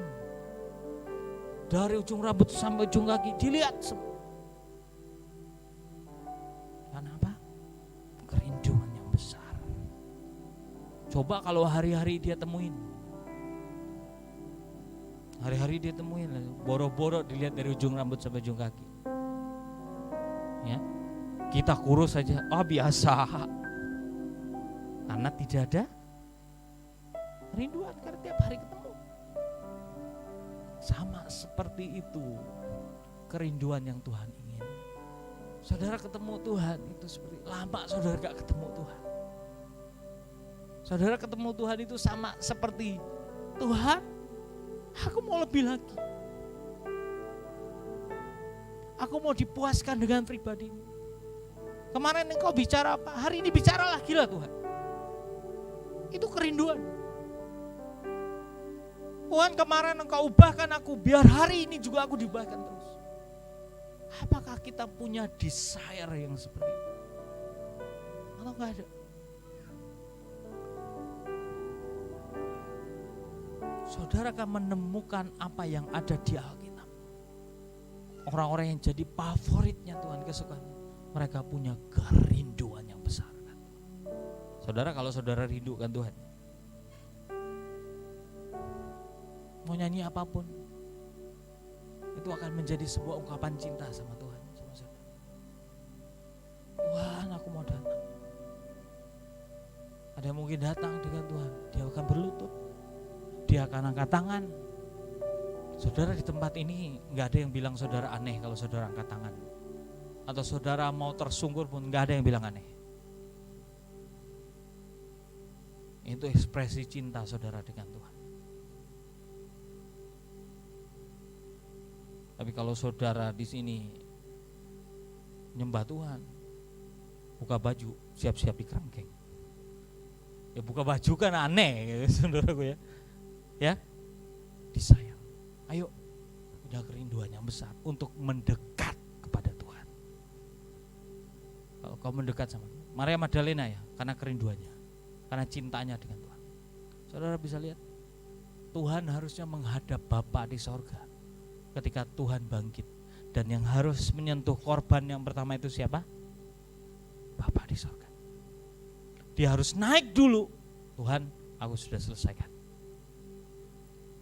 Dari ujung rambut sampai ujung kaki dilihat semua. Karena apa? Kerinduan yang besar. Coba kalau hari-hari dia temuin. Hari-hari dia temuin, boro-boro dilihat dari ujung rambut sampai ujung kaki. Ya, kita kurus saja, oh biasa. Karena tidak ada kerinduan, karena tiap hari ketemu. Sama seperti itu kerinduan yang Tuhan ingin. Saudara ketemu Tuhan itu seperti lama saudara gak ketemu Tuhan. Saudara ketemu Tuhan itu sama seperti Tuhan, aku mau lebih lagi. Aku mau dipuaskan dengan pribadimu. Kemarin engkau bicara apa? Hari ini bicara lagi lah Tuhan. Itu kerinduan. Tuhan, kemarin engkau ubahkan aku, biar hari ini juga aku diubahkan terus. Apakah kita punya desire yang seperti itu? Atau enggak ada? Saudara akan menemukan apa yang ada di Alkitab. Orang-orang yang jadi favoritnya Tuhan, kesukaannya, mereka punya kerinduan yang besar kan? Saudara, kalau saudara rindukan Tuhan, mau nyanyi apapun, itu akan menjadi sebuah ungkapan cinta sama Tuhan, sama saudara. Tuhan, aku mau datang. Ada yang mungkin datang dengan Tuhan, dia akan berlutut, dia akan angkat tangan. Saudara, di tempat ini gak ada yang bilang saudara aneh kalau saudara angkat tangan. Atau saudara mau tersungkur pun gak ada yang bilang aneh. Itu ekspresi cinta saudara dengan Tuhan. Tapi kalau saudara di sini nyembah Tuhan, buka baju, siap-siap dikerangkeng. Ya buka baju kan aneh ya, saudaraku ya. Ya, disayang. Ayo, punya kerinduan yang besar untuk mendekat kepada Tuhan. Kalau kau mendekat sama Maria Magdalena ya, karena kerinduannya, karena cintanya dengan Tuhan. Saudara bisa lihat, Tuhan harusnya menghadap Bapa di sorga ketika Tuhan bangkit. Dan yang harus menyentuh korban yang pertama itu siapa? Bapa di sorga. Dia harus naik dulu. Tuhan, aku sudah selesaikan.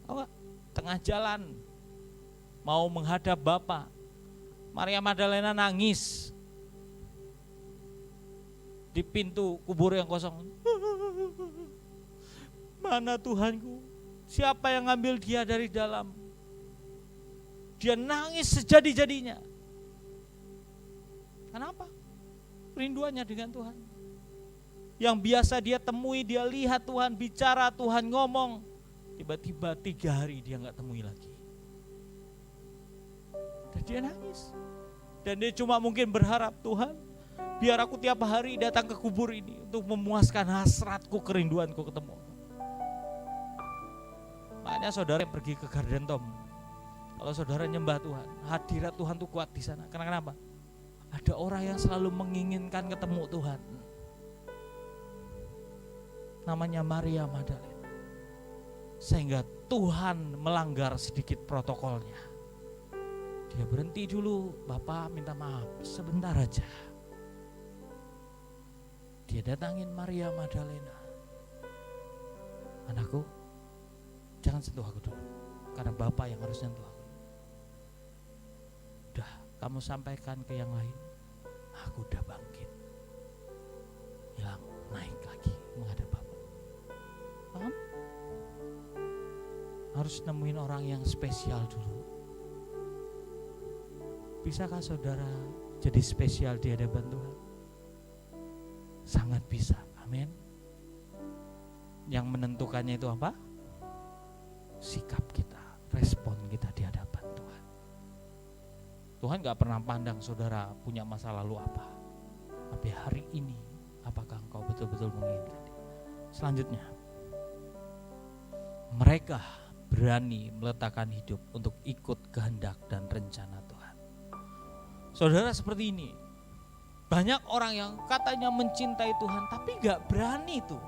Oh, tengah jalan mau menghadap Bapa, Maria Magdalena nangis di pintu kubur yang kosong. Mana Tuhanku? Siapa yang ngambil dia dari dalam? Dia nangis sejadi-jadinya. Kenapa? Rinduannya dengan Tuhan. Yang biasa dia temui, dia lihat Tuhan bicara, Tuhan ngomong. Tiba-tiba 3 hari dia gak temui lagi. Dan dia nangis. Dan dia cuma mungkin berharap, Tuhan, biar aku tiap hari datang ke kubur ini untuk memuaskan hasratku, kerinduanku ketemu. Makanya saudara yang pergi ke Garden Tomb, kalau saudara nyembah Tuhan, hadirat Tuhan tuh kuat di sana. Karena kenapa? Ada orang yang selalu menginginkan ketemu Tuhan. Namanya Maria Magdalena. Sehingga Tuhan melanggar sedikit protokolnya. Dia berhenti dulu, Bapak minta maaf, sebentar aja. Dia datangin Maria Magdalena. Anakku, jangan sentuh aku dulu, karena Bapak yang harus sentuh aku. Udah, kamu sampaikan ke yang lain, aku udah bangkit. Hilang, naik lagi menghadap Bapak. Paham? Harus nemuin orang yang spesial dulu. Bisakah saudara jadi spesial di hadapan Tuhan? Sangat bisa, amin. Yang menentukannya itu apa? Sikap kita, respon kita di hadapan Tuhan. Tuhan gak pernah pandang saudara punya masa lalu apa. Tapi hari ini, apakah engkau betul-betul menginginkan dia? Selanjutnya, mereka berani meletakkan hidup untuk ikut kehendak dan rencana Tuhan. Saudara, seperti ini, banyak orang yang katanya mencintai Tuhan tapi gak berani tuh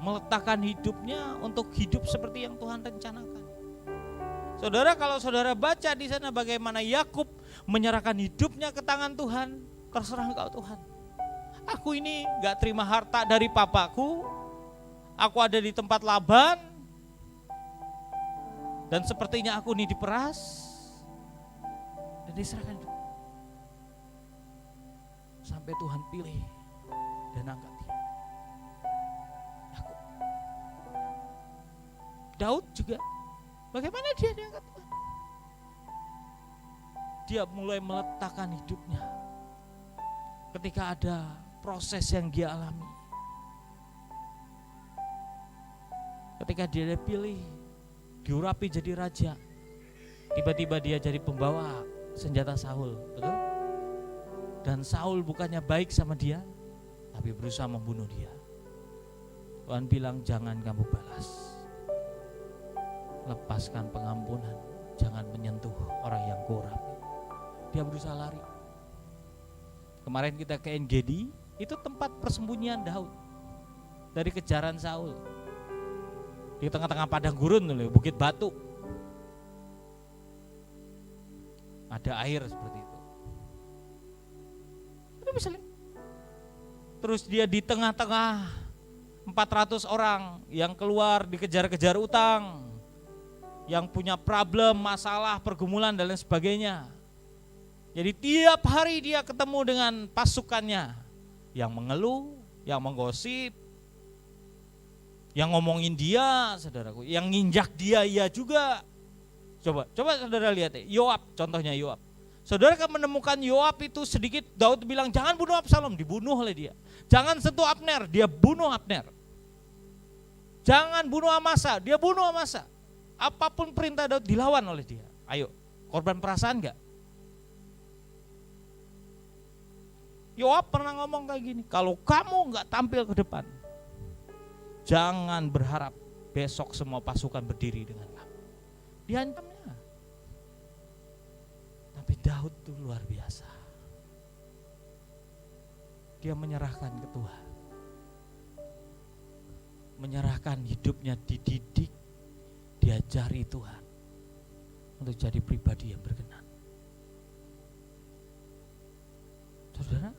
meletakkan hidupnya untuk hidup seperti yang Tuhan rencanakan. Saudara, kalau saudara baca di sana bagaimana Yakub menyerahkan hidupnya ke tangan Tuhan, terserah engkau Tuhan. Aku ini gak terima harta dari papaku, aku ada di tempat Laban, dan sepertinya aku ini diperas dan diserahkan hidup. Sampai Tuhan pilih dan angkat dia. Yakub. Daud juga Bagaimana dia diangkat Tuhan? Dia mulai meletakkan hidupnya ketika ada proses yang dia alami. Ketika dia dipilih, diurapi jadi raja, tiba-tiba dia jadi pembawa senjata Saul, betul? Dan Saul bukannya baik sama dia, tapi berusaha membunuh dia. Tuhan bilang, jangan kamu balas, lepaskan pengampunan, jangan menyentuh orang yang kuurapi. Dia berusaha lari. Kemarin kita ke En-Gedi, itu tempat persembunyian Daud dari kejaran Saul. Di tengah-tengah padang gurun, bukit batu, ada air seperti itu. Terus dia di tengah-tengah 400 orang yang keluar dikejar-kejar utang, yang punya problem, masalah, pergumulan dan lain sebagainya. Jadi tiap hari dia ketemu dengan pasukannya yang mengeluh, yang menggosip, yang ngomongin dia, saudaraku, yang nginjak dia, iya juga. Coba saudara lihat, Yoab, contohnya Yoab. Saudara kan menemukan Yoab itu sedikit, Daud bilang jangan bunuh Absalom, dibunuh oleh dia. Jangan sentuh Abner, dia bunuh Abner. Jangan bunuh Amasa, dia bunuh Amasa. Apapun perintah Daud dilawan oleh dia. Ayo, korban perasaan enggak? Yoab pernah ngomong kayak gini, kalau kamu enggak tampil ke depan, jangan berharap besok semua pasukan berdiri dengan kamu. Diancamnya. Tapi Daud tuh luar biasa. Dia menyerahkan ke Tuhan. Menyerahkan hidupnya, dididik, diajari Tuhan untuk jadi pribadi yang berkenan. Saudara,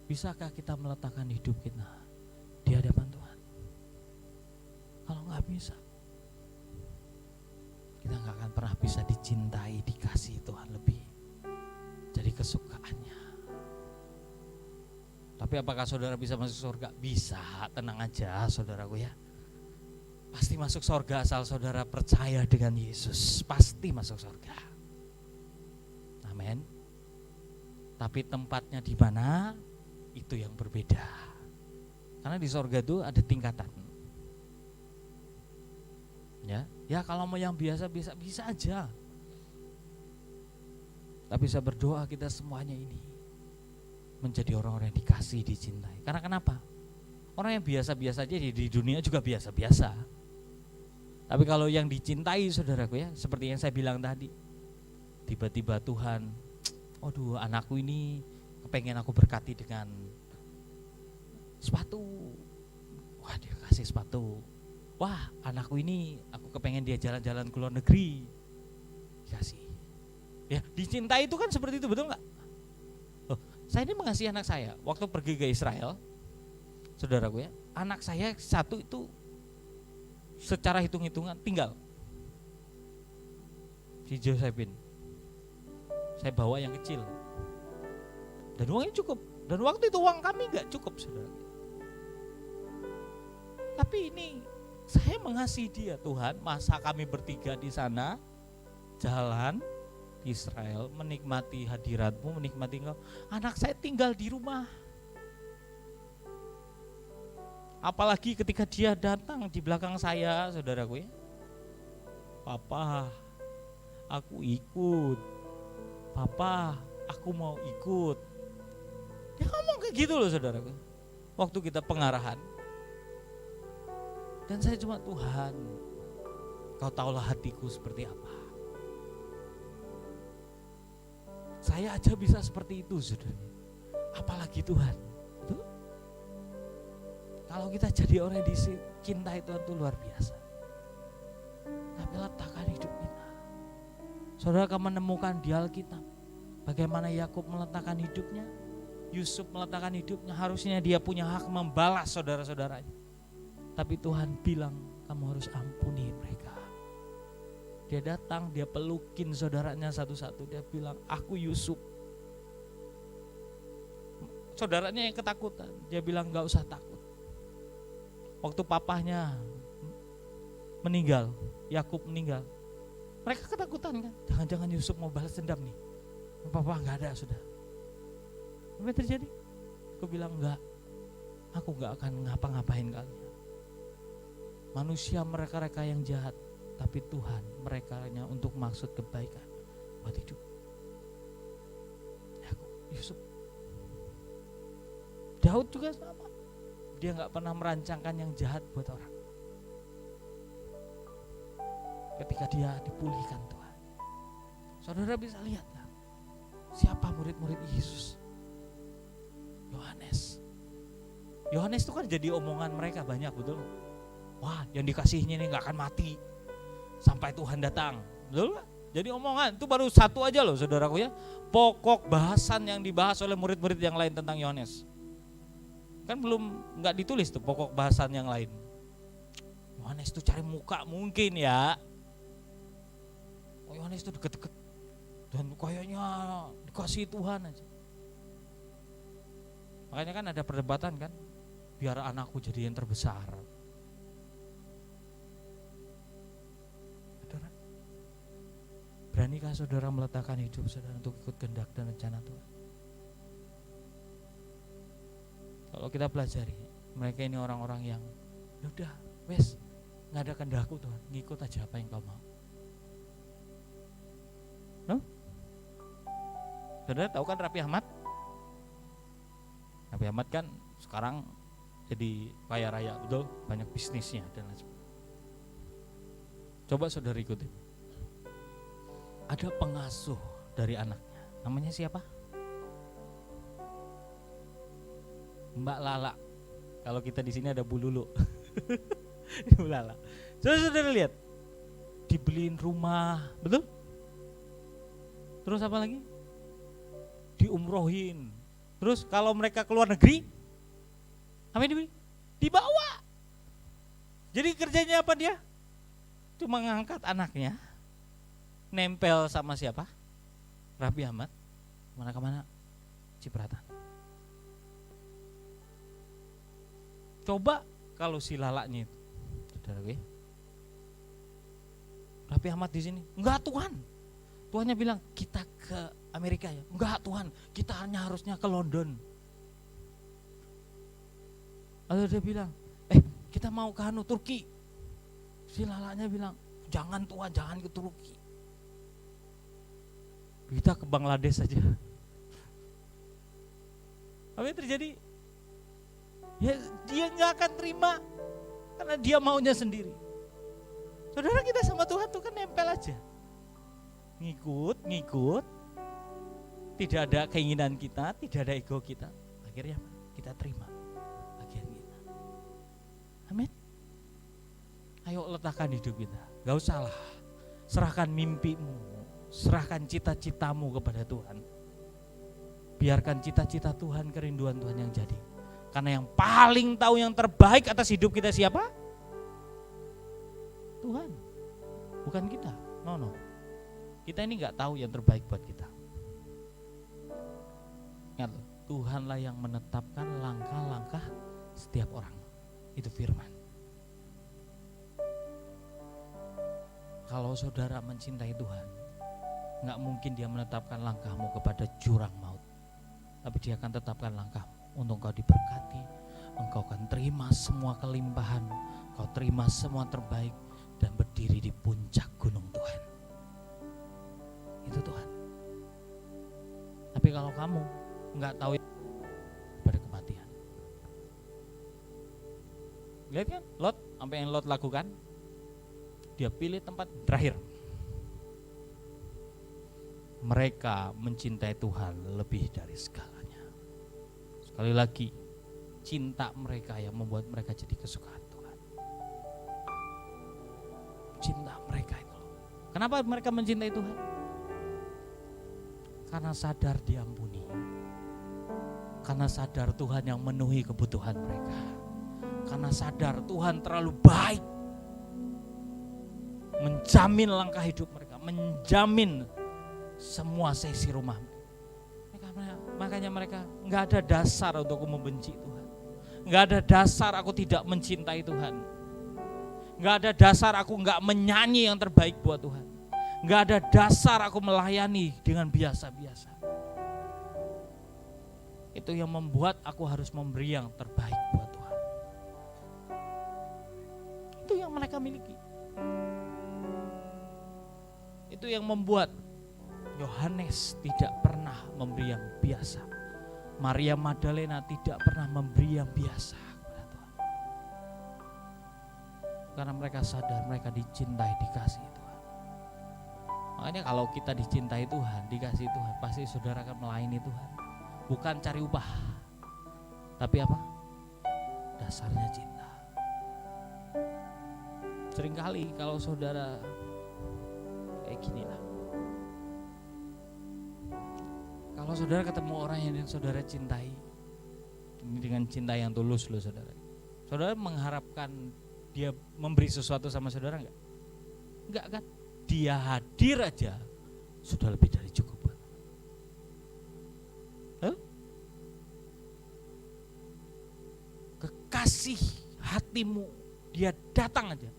bisakah kita meletakkan hidup kita di hadapan Tuhan? Kalau nggak bisa, kita nggak akan pernah bisa dicintai, dikasih Tuhan lebih, jadi kesukaannya. Tapi apakah saudara bisa masuk surga? Bisa, tenang aja saudaraku ya. Pasti masuk surga asal saudara percaya dengan Yesus, pasti masuk surga. Amin. Tapi tempatnya di mana? Itu yang berbeda. Karena di surga itu ada tingkatan. Ya kalau mau yang biasa bisa aja. Tapi saya berdoa kita semuanya ini menjadi orang-orang yang dikasih, dicintai. Karena kenapa? Orang yang biasa-biasa aja di dunia juga biasa-biasa. Tapi kalau yang dicintai saudaraku ya, seperti yang saya bilang tadi, tiba-tiba Tuhan, aduh anakku ini kepengen aku berkati dengan sepatu. Wah dia kasih sepatu. Wah anakku ini aku kepengen dia jalan-jalan ke luar negeri. Kasih. Ya dicintai itu kan seperti itu, betul gak? Saya ini mengasihi anak saya. Waktu pergi ke Israel, saudaraku ya, anak saya satu itu secara hitung-hitungan tinggal. Si Josephine. Saya bawa yang kecil. Dan uangnya cukup. Dan waktu itu uang kami gak cukup, saudara. Tapi ini saya mengasihi dia, Tuhan. Masa kami bertiga di sana jalan Israel, menikmati hadiratmu, menikmati engkau. Anak saya tinggal di rumah. Apalagi ketika dia datang di belakang saya, saudaraku ya. Papa, aku ikut. Papa, aku mau ikut. Dia ngomong kayak gitu loh saudaraku. Waktu kita pengarahan. Dan saya cuma, Tuhan, kau tahulah hatiku seperti apa. Saya aja bisa seperti itu, saudara. Apalagi Tuhan. Betul? Kalau kita jadi orang yang dicintai Tuhan itu luar biasa. Tapi letakkan hidup kita. Saudara akan menemukan di Alkitab bagaimana Yakub meletakkan hidupnya, Yusuf meletakkan hidupnya. Harusnya dia punya hak membalas saudara-saudaranya. Tapi Tuhan bilang, kamu harus ampuni mereka. Dia datang, dia pelukin saudaranya satu-satu. Dia bilang, aku Yusuf. Saudaranya yang ketakutan. Dia bilang, gak usah takut. Waktu papahnya meninggal, Yakub meninggal, mereka ketakutan kan, jangan-jangan Yusuf mau balas dendam nih. Papa nggak ada sudah. Apa yang terjadi? Aku bilang enggak, aku nggak akan ngapa-ngapain kalian. Manusia mereka yang jahat, tapi Tuhan merekanya untuk maksud kebaikan buat hidup. Yakub, Yusuf, Daud juga sama. Dia nggak pernah merancangkan yang jahat buat orang. Ketika dia dipulihkan Tuhan, saudara bisa lihat lah, siapa murid-murid Yesus? Yohanes itu kan jadi omongan mereka banyak, betul? Wah, yang dikasihnya ini nggak akan mati sampai Tuhan datang, betul? Jadi omongan itu baru satu aja loh, saudaraku ya. Pokok bahasan yang dibahas oleh murid-murid yang lain tentang Yohanes, kan belum, nggak ditulis tuh pokok bahasan yang lain. Yohanes itu cari muka mungkin ya. Yohanes itu deket-deket dan kayaknya dikasih Tuhan aja. Makanya kan ada perdebatan kan, biar anakku jadi yang terbesar. Saudara, beranikah saudara meletakkan hidup saudara untuk ikut kehendak dan rencana Tuhan? Kalau kita pelajari, mereka ini orang-orang yang yaudah, wes, nggak ada kehendakku Tuhan, ngikut aja apa yang kau mau. No? Saudara tahu kan Raffi Ahmad? Raffi Ahmad kan sekarang jadi kaya raya, betul? Banyak bisnisnya dan lain sebagainya. Coba saudara ikutin. Ada pengasuh dari anaknya, namanya siapa? Mbak Lala. Kalau kita di sini ada Bu Lulu. Bu Lala. Saudara lihat, dibeliin rumah, betul? Terus apa lagi? Diumrohin. Terus kalau mereka keluar negeri, apa yang dibeli? Dibawa. Jadi kerjanya apa dia? Cuma ngangkat anaknya, nempel sama siapa? Raffi Ahmad. Kemana-kemana? Cipratan. Coba kalau si lalaknya itu, saudara gue, Raffi Ahmad di sini, enggak Tuhan. Tuhannya bilang kita ke Amerika ya. Enggak Tuhan, kita hanya harusnya ke London. Lalu dia bilang, kita mau ke Turki. Si lalanya bilang, jangan Tuhan, jangan ke Turki. Kita ke Bangladesh saja. Apa yang terjadi? Ya, dia nggak akan terima karena dia maunya sendiri. Saudara, kita sama Tuhan tuh kan nempel aja. Ngikut, tidak ada keinginan kita, tidak ada ego kita, akhirnya kita terima bagian kita. Amin. Ayo letakkan hidup kita, gak usah lah, serahkan mimpimu, serahkan cita-citamu kepada Tuhan. Biarkan cita-cita Tuhan, kerinduan Tuhan yang jadi. Karena yang paling tahu yang terbaik atas hidup kita siapa? Tuhan, bukan kita. No. Kita ini gak tahu yang terbaik buat kita. Ingat loh, Tuhanlah yang menetapkan langkah-langkah setiap orang. Itu firman. Kalau saudara mencintai Tuhan, gak mungkin dia menetapkan langkahmu kepada jurang maut. Tapi dia akan tetapkan langkahmu untuk engkau diberkati. Engkau akan terima semua kelimpahan, engkau terima semua terbaik dan berdiri di puncak gunung Tuhan. Itu Tuhan. Tapi kalau kamu nggak tahu pada kematian, lihat kan Lot, apa yang Lot lakukan? Dia pilih tempat terakhir. Mereka mencintai Tuhan lebih dari segalanya. Sekali lagi, cinta mereka yang membuat mereka jadi kesukaan Tuhan. Cinta mereka itu. Kenapa mereka mencintai Tuhan? Karena sadar diampuni. Karena sadar Tuhan yang memenuhi kebutuhan mereka. Karena sadar Tuhan terlalu baik, menjamin langkah hidup mereka, menjamin semua sesi rumah mereka. Makanya mereka gak ada dasar untuk membenci Tuhan, gak ada dasar aku tidak mencintai Tuhan. Nggak ada dasar aku nggak menyanyi yang terbaik buat Tuhan. Nggak ada dasar aku melayani dengan biasa-biasa. Itu yang membuat aku harus memberi yang terbaik buat Tuhan. Itu yang mereka miliki. Itu yang membuat Yohanes tidak pernah memberi yang biasa. Maria Magdalena tidak pernah memberi yang biasa kepada Tuhan. Karena mereka sadar mereka dicintai, dikasihi Tuhan. Makanya kalau kita dicintai Tuhan, dikasihi Tuhan, pasti saudara akan melayani Tuhan. Bukan cari upah, tapi apa? Dasarnya cinta. Seringkali kalau saudara kayak gini lah. Kalau saudara ketemu orang yang saudara cintai, ini dengan cinta yang tulus loh saudara. Saudara mengharapkan dia memberi sesuatu sama saudara enggak? Enggak kan? Dia hadir aja sudah lebih dari cukup. Kekasih hatimu, dia datang aja,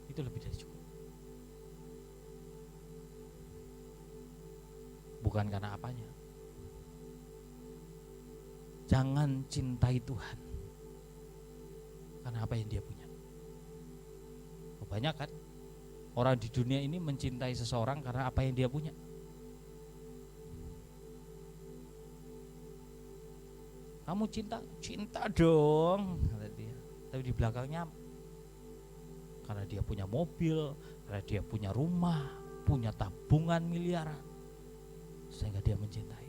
itu lebih dari cukup. Bukan karena apanya. Jangan cintai Tuhan karena apa yang dia punya. Banyak kan orang di dunia ini mencintai seseorang karena apa yang dia punya. Kamu cinta dong, kata dia. Tapi di belakangnya karena dia punya mobil, karena dia punya rumah, punya tabungan miliaran, sehingga dia mencintai.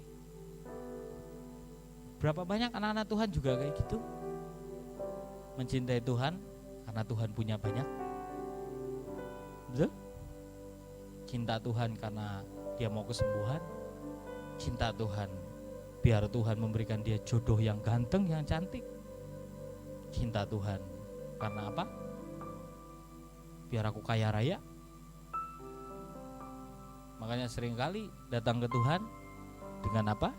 Berapa banyak anak-anak Tuhan juga kayak gitu, mencintai Tuhan karena Tuhan punya banyak. Betul? Cinta Tuhan karena dia mau kesembuhan, cinta Tuhan biar Tuhan memberikan dia jodoh yang ganteng, yang cantik. Cinta Tuhan karena apa? Biar aku kaya raya. Makanya seringkali datang ke Tuhan dengan apa?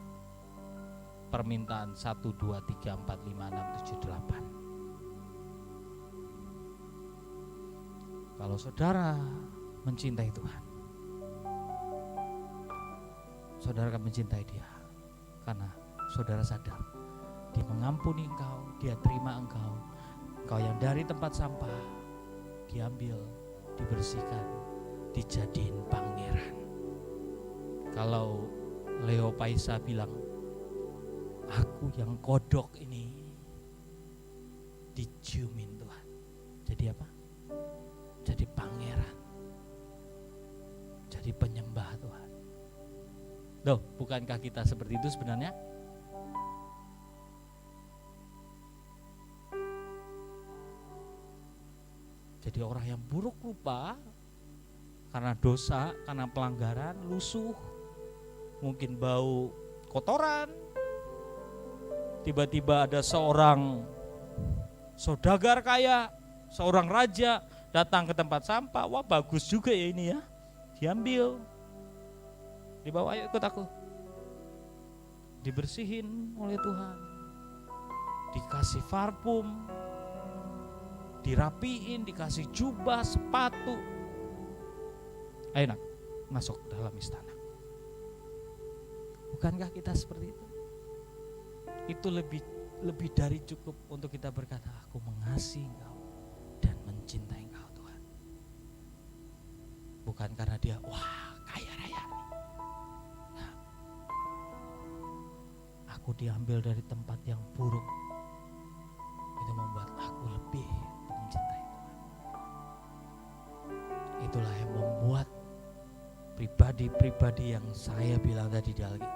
Permintaan 1, 2, 3, 4, 5, 6, 7, 8. Kalau saudara mencintai Tuhan, saudara akan mencintai dia. Karena saudara sadar dia mengampuni engkau, dia terima engkau yang dari tempat sampah diambil, dibersihkan, dijadiin pangeran. Kalau Leo Paisa bilang, aku yang kodok ini diciumin Tuhan. Jadi apa? Jadi pangeran, jadi penyembah Tuhan. Loh, bukankah kita seperti itu sebenarnya? Jadi orang yang buruk rupa karena dosa, karena pelanggaran, lusuh, mungkin bau kotoran. Tiba-tiba ada seorang saudagar kaya, seorang raja datang ke tempat sampah. Wah, bagus juga ya ini ya. Diambil, dibawa, ayo ikut aku. Dibersihin oleh Tuhan, dikasih parfum, dirapiin, dikasih jubah, sepatu. Ayo nak, masuk dalam istana. Bukankah kita seperti itu? Itu lebih dari cukup untuk kita berkata, aku mengasihi engkau dan mencintai engkau Tuhan. Bukan karena dia wah kaya raya nih. Nah, aku diambil dari tempat yang buruk. Itu membuat aku lebih mencintai Tuhan. Itulah yang membuat pribadi-pribadi yang saya bilang tadi di Alkitab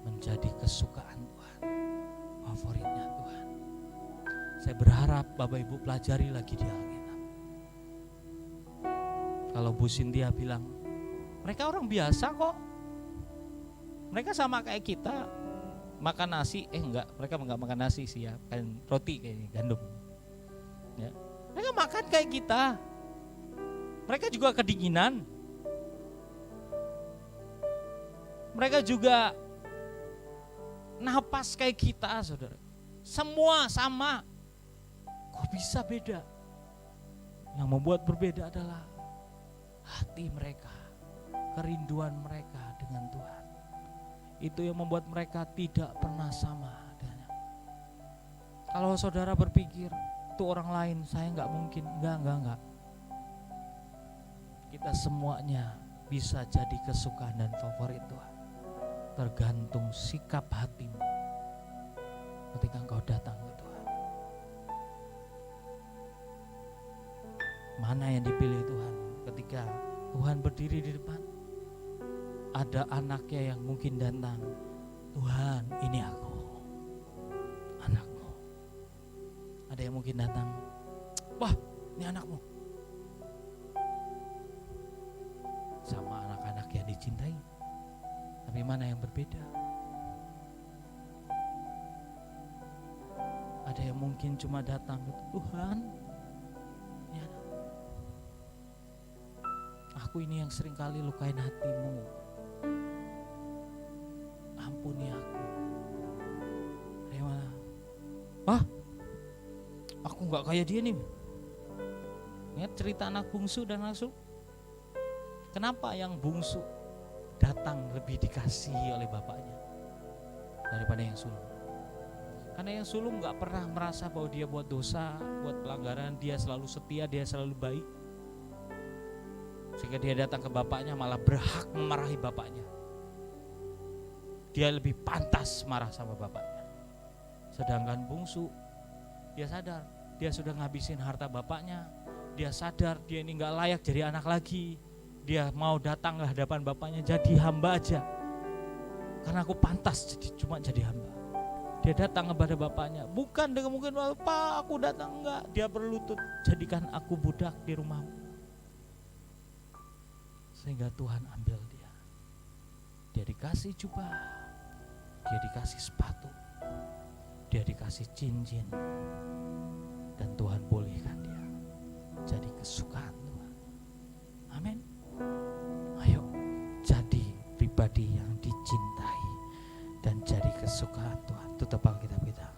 menjadi kesukaan Tuhan, favoritnya Tuhan. Saya berharap Bapak Ibu pelajari lagi di Alkitab. Kalau Bu Cynthia bilang, mereka orang biasa kok. Mereka sama kayak kita, makan nasi, enggak, mereka enggak makan nasi sih ya, makan roti kayak gandum. Ya. Mereka makan kayak kita. Mereka juga kedinginan. Mereka juga napas kayak kita, saudara. Semua sama. Kok bisa beda? Yang membuat berbeda adalah hati mereka, kerinduan mereka dengan Tuhan. Itu yang membuat mereka tidak pernah sama dengannya. Kalau saudara berpikir itu orang lain, saya nggak mungkin, enggak. Kita semuanya bisa jadi kesukaan dan favorit Tuhan. Tergantung sikap hatimu ketika engkau datang ke Tuhan. Mana yang dipilih Tuhan ketika Tuhan berdiri di depan? Ada anaknya yang mungkin datang, Tuhan ini aku, anakmu. Ada yang mungkin datang, wah ini anakmu. Sama anak-anak yang dicintai, tapi mana yang berbeda? Ada yang mungkin cuma datang, Tuhan ini anak. Aku ini yang seringkali lukain hatimu, ampuni aku. Ada yang mana? Aku gak kayak dia nih. Ingat cerita anak bungsu dan anak sulung? Kenapa yang bungsu datang lebih dikasihi oleh bapaknya daripada yang sulung? Karena yang sulung gak pernah merasa bahwa dia buat dosa, buat pelanggaran, dia selalu setia, dia selalu baik. Sehingga dia datang ke bapaknya malah berhak memarahi bapaknya. Dia lebih pantas marah sama bapaknya. Sedangkan bungsu, dia sadar dia sudah ngabisin harta bapaknya. Dia sadar dia ini gak layak jadi anak lagi. Dia mau datang ke hadapan bapaknya jadi hamba aja. Karena aku pantas cuma jadi hamba. Dia datang kepada bapaknya, bukan dengan mungkin, Pak aku datang, enggak. Dia berlutut, jadikan aku budak di rumahmu. Sehingga Tuhan ambil dia. Dia dikasih jubah, dia dikasih sepatu, dia dikasih cincin. Dan Tuhan bolehkan dia jadi kesukaan Tuhan. Amin. Ayo jadi pribadi yang dicintai dan jadi kesukaan Tuhan. Tutup Alkitab kita.